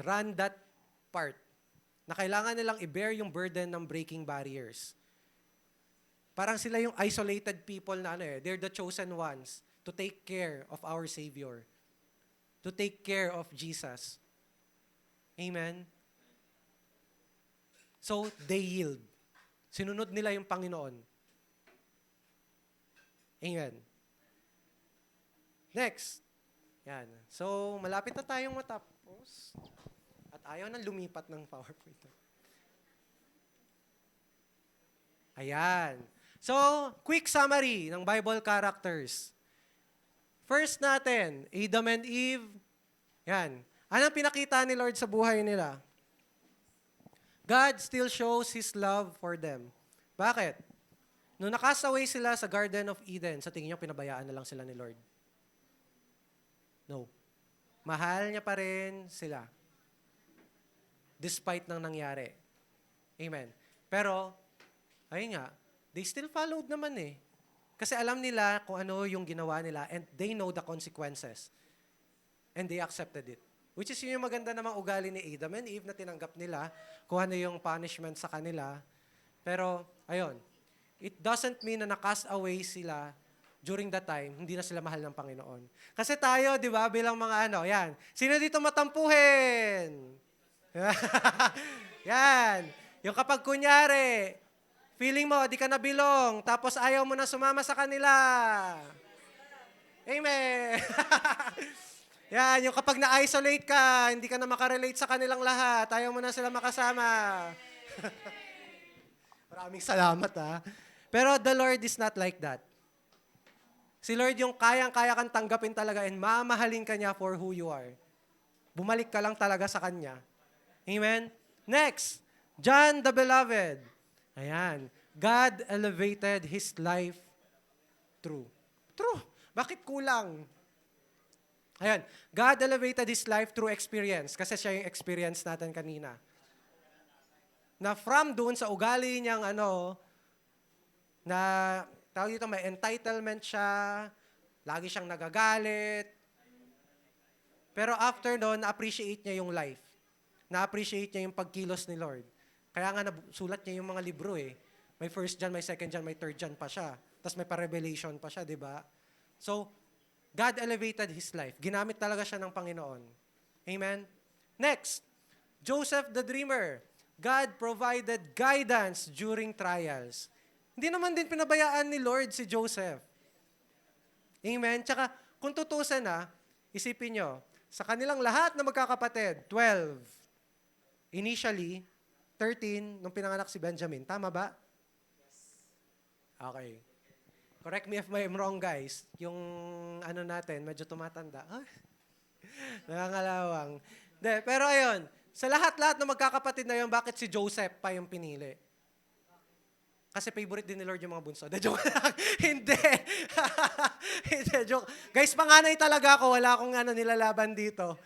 run that part na kailangan nilang i-bear yung burden ng breaking barriers. Parang sila yung isolated people na they're the chosen ones to take care of our Savior, to take care of Jesus. Amen? So, they yield. Sinunod nila yung Panginoon. Amen. Next. Yan. So, malapit na tayong matapos. At ayaw nang lumipat ng PowerPoint. Ayan. So, quick summary ng Bible characters. First natin, Adam and Eve. Yan. Anong pinakita ni Lord sa buhay nila? God still shows His love for them. Bakit? Nung nakastaway sila sa Garden of Eden, sa tingin nyo, pinabayaan na lang sila ni Lord? No. Mahal niya pa rin sila. Despite ng nangyari. Amen. Pero, ayun nga, they still followed naman eh. Kasi alam nila kung ano yung ginawa nila and they know the consequences. And they accepted it. Which is yung maganda namang ugali ni Adam and Eve na tinanggap nila kung ano yung punishment sa kanila. Pero, ayun, it doesn't mean na na-cast away sila during that time, hindi na sila mahal ng Panginoon. Kasi tayo, di ba, bilang mga yan. Sino dito matampuhin? Yan. Yung kapag kunyari, feeling mo, di ka nabilong, tapos ayaw mo na sumama sa kanila. Amen. Yan, yung kapag na-isolate ka, hindi ka na makarelate sa kanilang lahat, ayaw mo na sila makasama. Maraming salamat Pero the Lord is not like that. Si Lord yung kayang-kaya kang tanggapin talaga and mamahalin ka niya for who you are. Bumalik ka lang talaga sa Kanya. Amen? Next, John the Beloved. Ayan. God elevated His life through. True. Bakit kulang? Ayan. God elevated His life through experience. Kasi siya yung experience natin kanina. Na from doon sa ugali niyang na tawag dito, may entitlement siya, lagi siyang nagagalit. Pero after noon, na-appreciate niya yung life. Na-appreciate niya yung pagkilos ni Lord. Kaya nga sulat niya yung mga libro eh. May 1 John, may 2 John, may 3 John pa siya. Tapos may pa-revelation pa siya, di ba? So, God elevated his life. Ginamit talaga siya ng Panginoon. Amen? Next, Joseph the Dreamer. God provided guidance during trials. Hindi naman din pinabayaan ni Lord si Joseph. Amen? Tsaka, kung tutusin isipin nyo, sa kanilang lahat na magkakapatid, 12. Initially, 13 nung pinanganak si Benjamin. Tama ba? Okay. Correct me if I'm wrong, guys. Yung natin, medyo tumatanda. Nangangalawang. Pero ayun, sa lahat-lahat na magkakapatid na yun, bakit si Joseph pa yung pinili? Kasi favorite din ni Lord yung mga bunso. Joke lang. Hindi. Hindi, joke. Guys, panganay talaga ako. Wala akong nilalaban dito.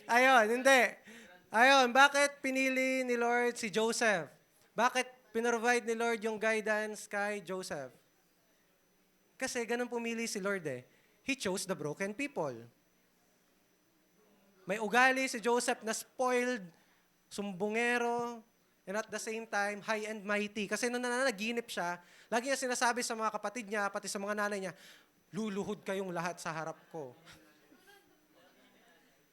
Ayun, hindi. Ayun, bakit pinili ni Lord si Joseph? Bakit pinrovide ni Lord yung guidance kay Joseph? Kasi ganun pumili si Lord eh. He chose the broken people. May ugali si Joseph na spoiled, sumbungero, and at the same time, high and mighty. Kasi nung nanaginip siya, lagi niya sinasabi sa mga kapatid niya, pati sa mga nanay niya, luluhod kayong lahat sa harap ko.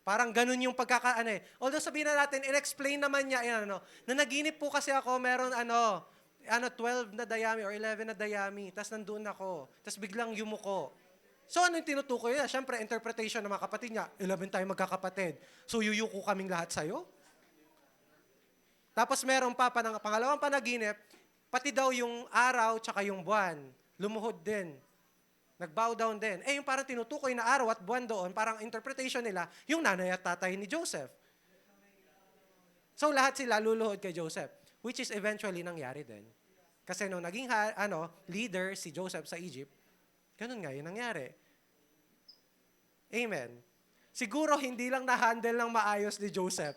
Parang ganun yung pagkakaano eh. Although sabihin na natin, in-explain naman niya, na naginip po kasi ako, meron 12 na dayami or 11 na dayami, tapos nandun ako, tapos biglang yumuko. So ano yung tinutukoy niya? Siyempre, interpretation ng mga kapatid niya, 11 tayo magkakapatid. So yuyuko kaming lahat sa'yo? Tapos meron pa, pangalawang panaginip, pati daw yung araw tsaka yung buwan, lumuhod din. Nag-bow down din. Yung parang tinutukoy na araw at buwan doon, parang interpretation nila, yung nanay at tatay ni Joseph. So lahat sila luluhod kay Joseph, which is eventually nangyari din. Kasi nung naging leader si Joseph sa Egypt, ganun nga yung nangyari. Amen. Siguro hindi lang na-handle ng maayos ni Joseph.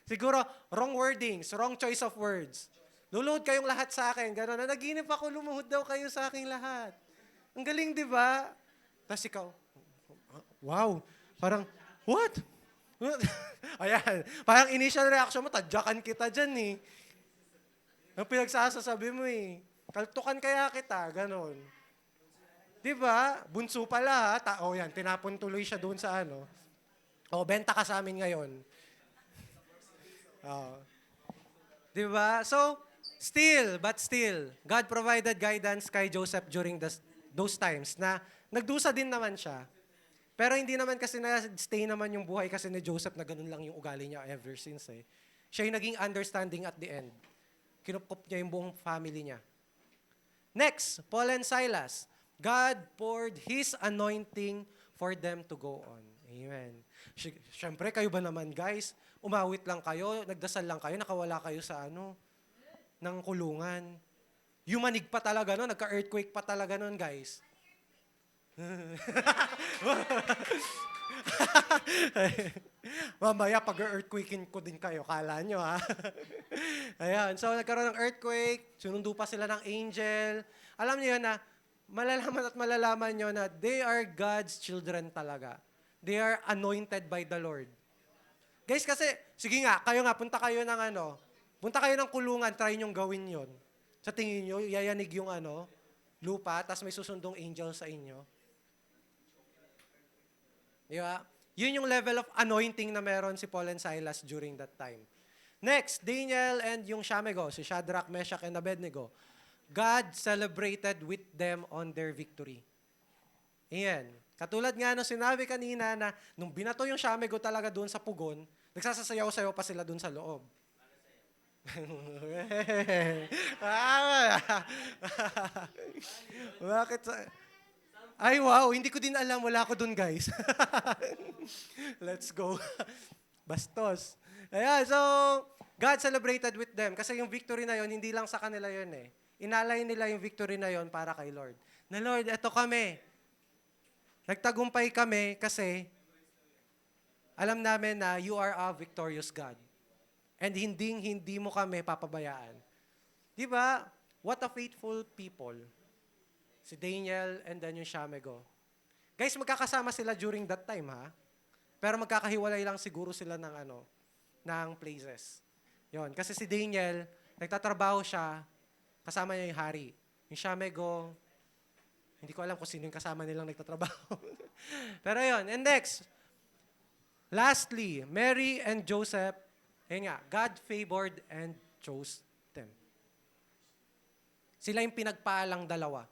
Siguro wrong wordings, wrong choice of words. Luluhod kayong lahat sa akin. Ganun na, naginip ako, lumuhod daw kayo sa aking lahat. Ang galing, di ba? Tapos ikaw, wow, parang, what? Ayan, parang initial reaction mo, tadyakan kita dyan eh. Ang pinagsasasabi mo eh, kaltukan kaya kita, ganon. Di ba? Bunso pala ha, yan, tinapon tuloy siya doon sa benta ka sa amin ngayon. Di ba? So, still, God provided guidance kay Joseph during those times na nagdusa din naman siya. Pero hindi naman kasi na-stay naman yung buhay kasi ni Joseph na ganun lang yung ugali niya ever since eh. Siya yung naging understanding at the end. Kinupkup niya yung buong family niya. Next, Paul and Silas. God poured His anointing for them to go on. Amen. Siyempre, kayo ba naman guys, umawit lang kayo, nagdasal lang kayo, nakawala kayo sa ng kulungan. Yumanig pa talaga nun, nagka-earthquake pa talaga nun, guys. Mamaya, pag-earthquakein ko din kayo, kala nyo, ha? Ayan, so nagkaroon ng earthquake, sunundo pa sila ng angel. Alam niyo yun na, malalaman nyo na they are God's children talaga. They are anointed by the Lord. Guys, kasi, sige nga, punta kayo ng kulungan, try nyong gawin yon. Sa tingin nyo, yayanig yung lupa, tapos may susundong angel sa inyo. Di ba? Yun yung level of anointing na meron si Paul and Silas during that time. Next, Daniel and yung Shamego, si Shadrach, Meshach, and Abednego. God celebrated with them on their victory. Ayan. Katulad nga sinabi kanina na nung binato yung Shamego talaga doon sa pugon, nagsasayaw-sayaw pa sila doon sa loob. Bakit? Ay, wow. Hindi ko din alam. Wala ko dun, guys. Let's go. Bastos. Ayan, so, God celebrated with them. Kasi yung victory na yon hindi lang sa kanila yun eh. Inalay nila yung victory na yon para kay Lord. Na Lord, eto kami. Nagtagumpay kami kasi alam namin na you are a victorious God. And hindi mo kami papabayaan. Di ba? What a faithful people. Si Daniel and then yung Shamego. Guys, magkakasama sila during that time, ha? Pero magkakahiwalay lang siguro sila ng places. Yon, kasi si Daniel, nagtatrabaho siya, kasama niya yung hari. Yung Shamego, hindi ko alam kung sino yung kasama nilang nagtatrabaho. Pero yon, and next, lastly, Mary and Joseph, ayun nga, God favored and chose them. Sila yung pinagpalang dalawa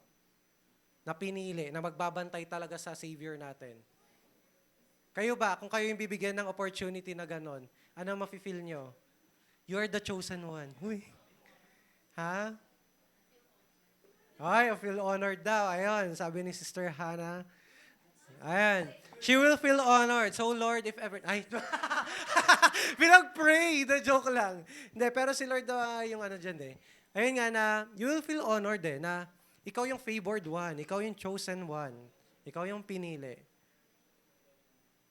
na pinili, na magbabantay talaga sa Savior natin. Kayo ba, kung kayo yung bibigyan ng opportunity na ganon, ano mafe-feel nyo? You are the chosen one. Huy. Ha? Ay, I feel honored daw. Ayun, sabi ni Sister Hannah. Ayan. She will feel honored. So, Lord, if ever... Ay, pinag-pray. The joke lang. Hindi, pero si Lord daw yung dyan eh. Ayun nga na, you will feel honored eh, na ikaw yung favored one, ikaw yung chosen one, ikaw yung pinili.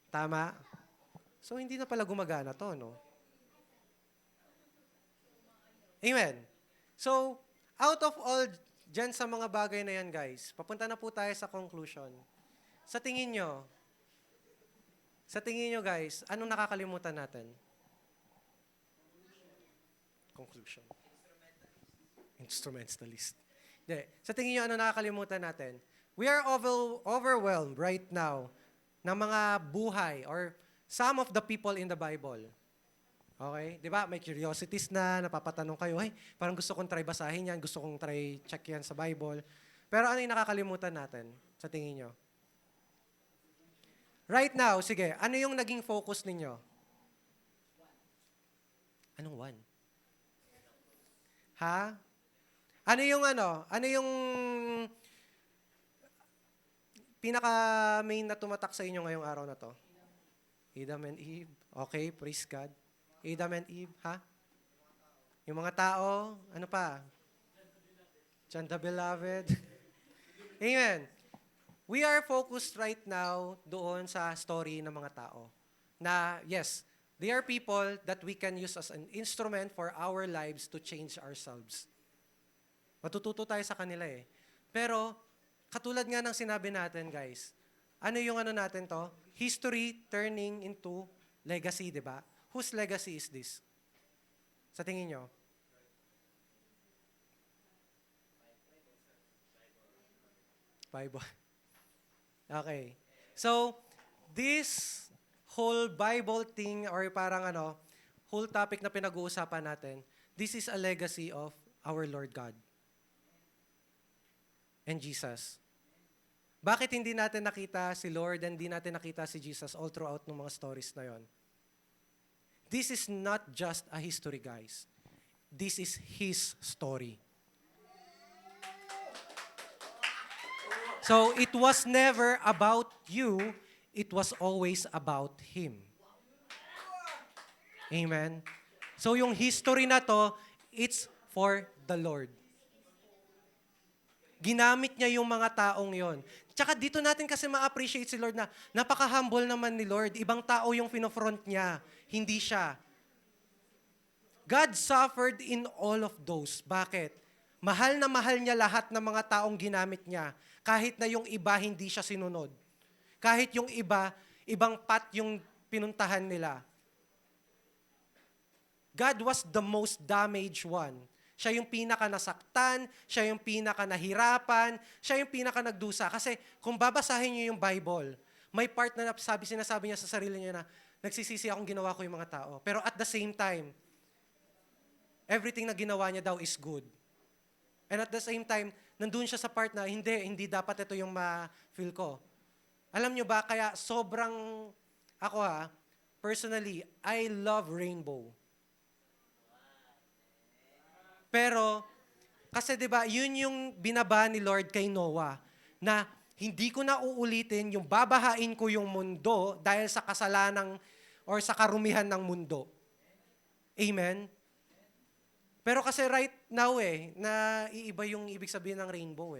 Tama? So, hindi na pala gumagana to, no? Amen. So, out of all dyan sa mga bagay na yan, guys, papunta na po tayo sa conclusion. Sa tingin nyo, guys, anong nakakalimutan natin? Conclusion. Instrumentalist. Hindi. Sa tingin nyo, ano nakakalimutan natin? We are overwhelmed right now ng mga buhay or some of the people in the Bible. Okay? Di ba? May curiosities na, napapatanong kayo, hey, parang gusto kong try basahin yan, gusto kong try check yan sa Bible. Pero ano yung nakakalimutan natin sa tingin nyo? Right now, sige, ano yung naging focus ninyo? Anong one? Ha? Ano yung Ano yung pinaka main na tumatak sa inyo ngayong araw na to? Adam and Eve. Okay, praise God. Adam and Eve, ha? Yung mga tao, ano pa? John the Beloved. Amen. We are focused right now doon sa story ng mga tao. Na, yes, they are people that we can use as an instrument for our lives to change ourselves. Matututo tayo sa kanila eh. Pero, katulad nga ng sinabi natin, guys, ano yung natin to? History turning into legacy, di ba? Whose legacy is this? Sa tingin nyo? Bible. Okay. So, this whole Bible thing or parang whole topic na pinag-uusapan natin, this is a legacy of our Lord God and Jesus. Bakit hindi natin nakita si Lord and hindi natin nakita si Jesus all throughout ng mga stories na yon? This is not just a history, guys. This is His story. So, it was never about you. It was always about Him. Amen? So, yung history na to, it's for the Lord. Ginamit niya yung mga taong yon. Tsaka dito natin kasi ma-appreciate si Lord na napaka-humble naman ni Lord. Ibang tao yung pinofront niya, hindi siya. God suffered in all of those. Bakit? Mahal na mahal niya lahat ng mga taong ginamit niya. Kahit na yung iba hindi siya sinunod. Kahit yung iba, ibang path yung pinuntahan nila. God was the most damaged one. Siya yung pinaka-nasaktan, siya yung pinaka-nahirapan, siya yung pinaka-nagdusa. Kasi kung babasahin niyo yung Bible, may part na sinasabi niya sa sarili niya na, nagsisisi akong ginawa ko yung mga tao. Pero at the same time, everything na ginawa niya daw is good. And at the same time, nandun siya sa part na, hindi dapat ito yung ma-feel ko. Alam niyo ba, kaya sobrang, personally, I love rainbow. Pero, kasi 'di ba, yun yung binaba ni Lord kay Noah na hindi ko na uulitin yung babahain ko yung mundo dahil sa kasalanan or sa karumihan ng mundo. Amen? Pero kasi right now na iiba yung ibig sabihin ng rainbow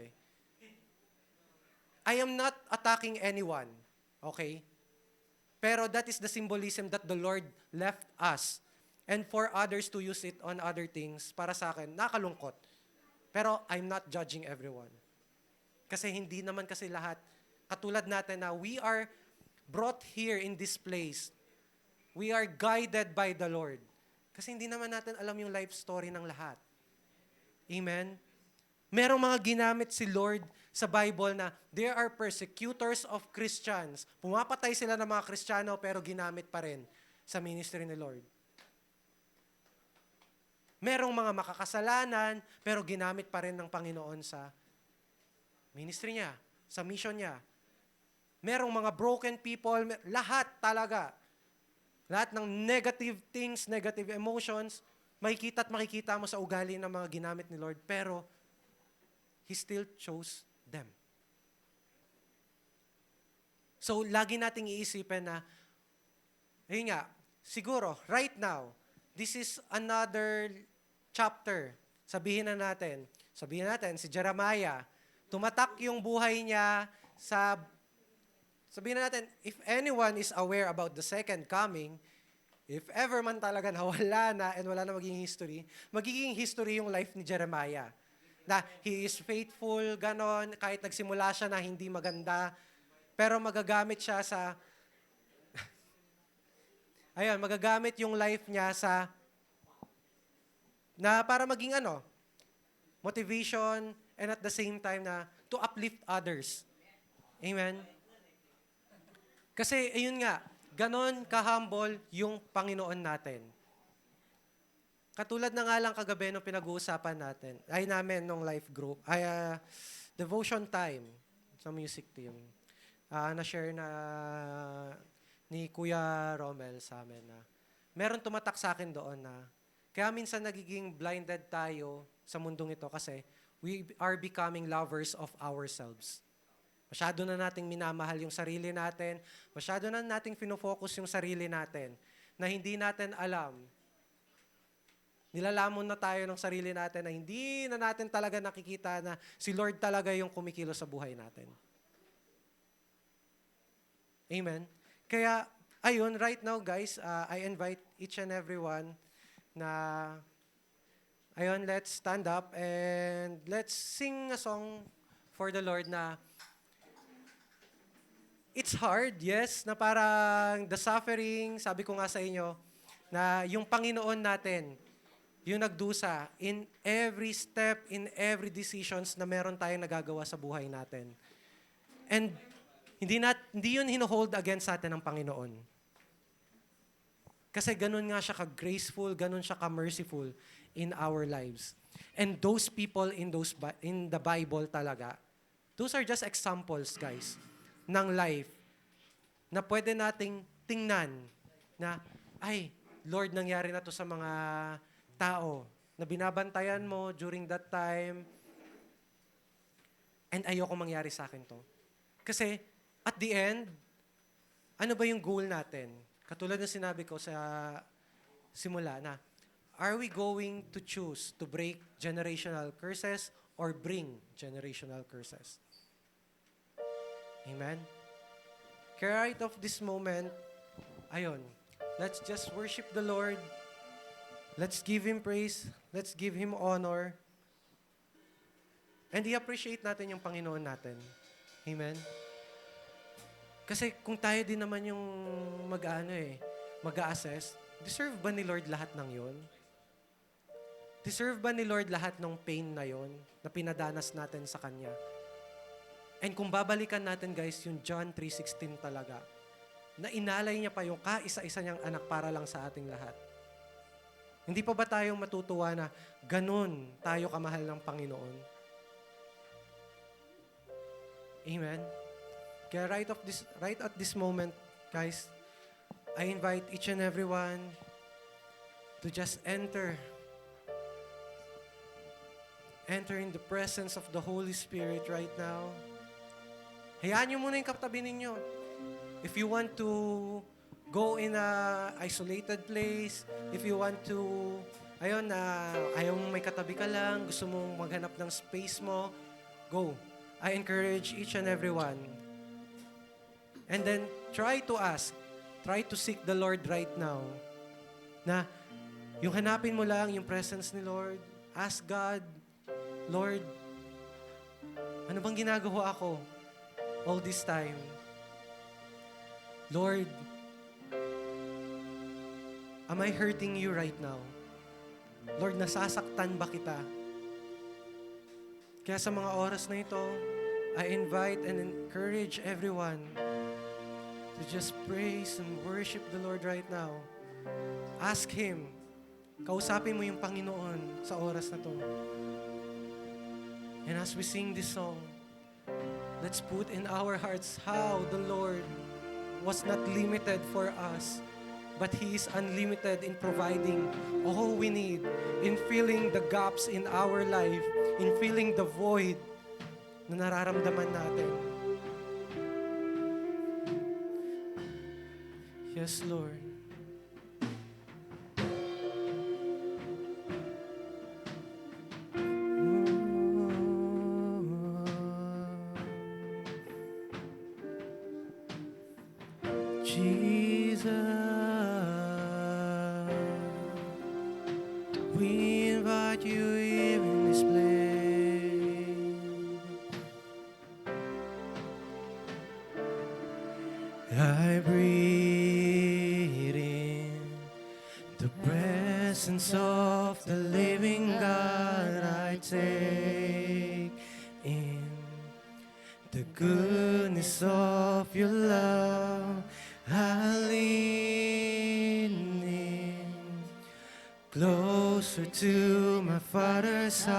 I am not attacking anyone, okay? Pero that is the symbolism that the Lord left us. And for others to use it on other things, para sa akin, nakalungkot. Pero I'm not judging everyone. Kasi hindi naman kasi lahat, katulad natin na we are brought here in this place. We are guided by the Lord. Kasi hindi naman natin alam yung life story ng lahat. Amen? Merong mga ginamit si Lord sa Bible na there are persecutors of Christians. Pumapatay sila ng mga Kristiyano pero ginamit pa rin sa ministry ni Lord. Merong mga makakasalanan, pero ginamit pa rin ng Panginoon sa ministry niya, sa mission niya. Merong mga broken people, lahat talaga. Lahat ng negative things, negative emotions, makikita at makikita mo sa ugali ng mga ginamit ni Lord, pero He still chose them. So, lagi nating iisipin na, ayun nga, siguro, right now, this is another chapter. Sabihin natin, si Jeremiah, tumatak yung buhay niya sabihin natin, if anyone is aware about the second coming, if ever man talaga nawala na and wala na magiging history yung life ni Jeremiah. Na he is faithful, ganon, kahit nagsimula siya na hindi maganda, pero magagamit siya magagamit yung life niya na para maging motivation and at the same time na to uplift others. Amen? Kasi, ayun nga, ganon ka-humble yung Panginoon natin. Katulad na nga lang kagabi nung pinag-uusapan natin, nung life group, devotion time sa music team. Na-share na ni Kuya Romel sa amin na meron tumatak sa akin doon na kaya minsan nagiging blinded tayo sa mundong ito kasi we are becoming lovers of ourselves. Masyado na nating minamahal yung sarili natin, masyado na nating finofocus yung sarili natin na hindi natin alam. Nilalamon na tayo ng sarili natin na hindi na natin talaga nakikita na si Lord talaga yung kumikilos sa buhay natin. Amen? Kaya, ayun, right now guys, I invite each and everyone na, ayun, let's stand up and let's sing a song for the Lord na it's hard, yes, na parang the suffering, sabi ko nga sa inyo, na yung Panginoon natin, yung nagdusa in every step, in every decisions na meron tayong nagagawa sa buhay natin. And hindi yun hino-hold against sa atin ng Panginoon. Kasi ganun nga siya ka-graceful, ganun siya ka-merciful in our lives. And those people in the Bible talaga, those are just examples, guys, ng life na pwede nating tingnan na, ay, Lord, nangyari na to sa mga tao na binabantayan mo during that time and ayoko mangyari sa akin to. Kasi at the end, ano ba yung goal natin? Katulad ng sinabi ko sa simula na, are we going to choose to break generational curses or bring generational curses? Amen? Kaya right of this moment, ayun, let's just worship the Lord. Let's give Him praise. Let's give Him honor. And i-appreciate natin yung Panginoon natin. Amen? Kasi kung tayo din naman yung mag-a-assess, deserve ba ni Lord lahat ng yon? Deserve ba ni Lord lahat ng pain na yon na pinadanas natin sa Kanya? And kung babalikan natin guys, yung John 3:16 talaga, na inalay niya pa yung kaisa-isa niyang anak para lang sa ating lahat. Hindi pa ba tayong matutuwa na ganun tayo kamahal ng Panginoon? Amen? Kaya right at this moment, guys, I invite each and everyone to just enter in the presence of the Holy Spirit right now. Hayaan niyo muna yung katabi ninyo. If you want to go in a isolated place, if you want to, ayaw mong may katabi ka lang, gusto mong maghanap ng space mo, go. I encourage each and everyone. And then, try to seek the Lord right now. Na, yung hanapin mo lang yung presence ni Lord. Ask God, Lord, ano bang ginagawa ako all this time? Lord, am I hurting you right now? Lord, nasasaktan ba kita? Kaya sa mga oras na ito, I invite and encourage everyone to just praise and worship the Lord right now. Ask Him. Kausapin mo yung Panginoon sa oras na to. And as we sing this song, let's put in our hearts how the Lord was not limited for us, but He is unlimited in providing all we need, in filling the gaps in our life, in filling the void na nararamdaman natin. Yes, Lord. Jesus, we invite you here in this place. I breathe in the presence of the living God. I take in the goodness of your love. I live sa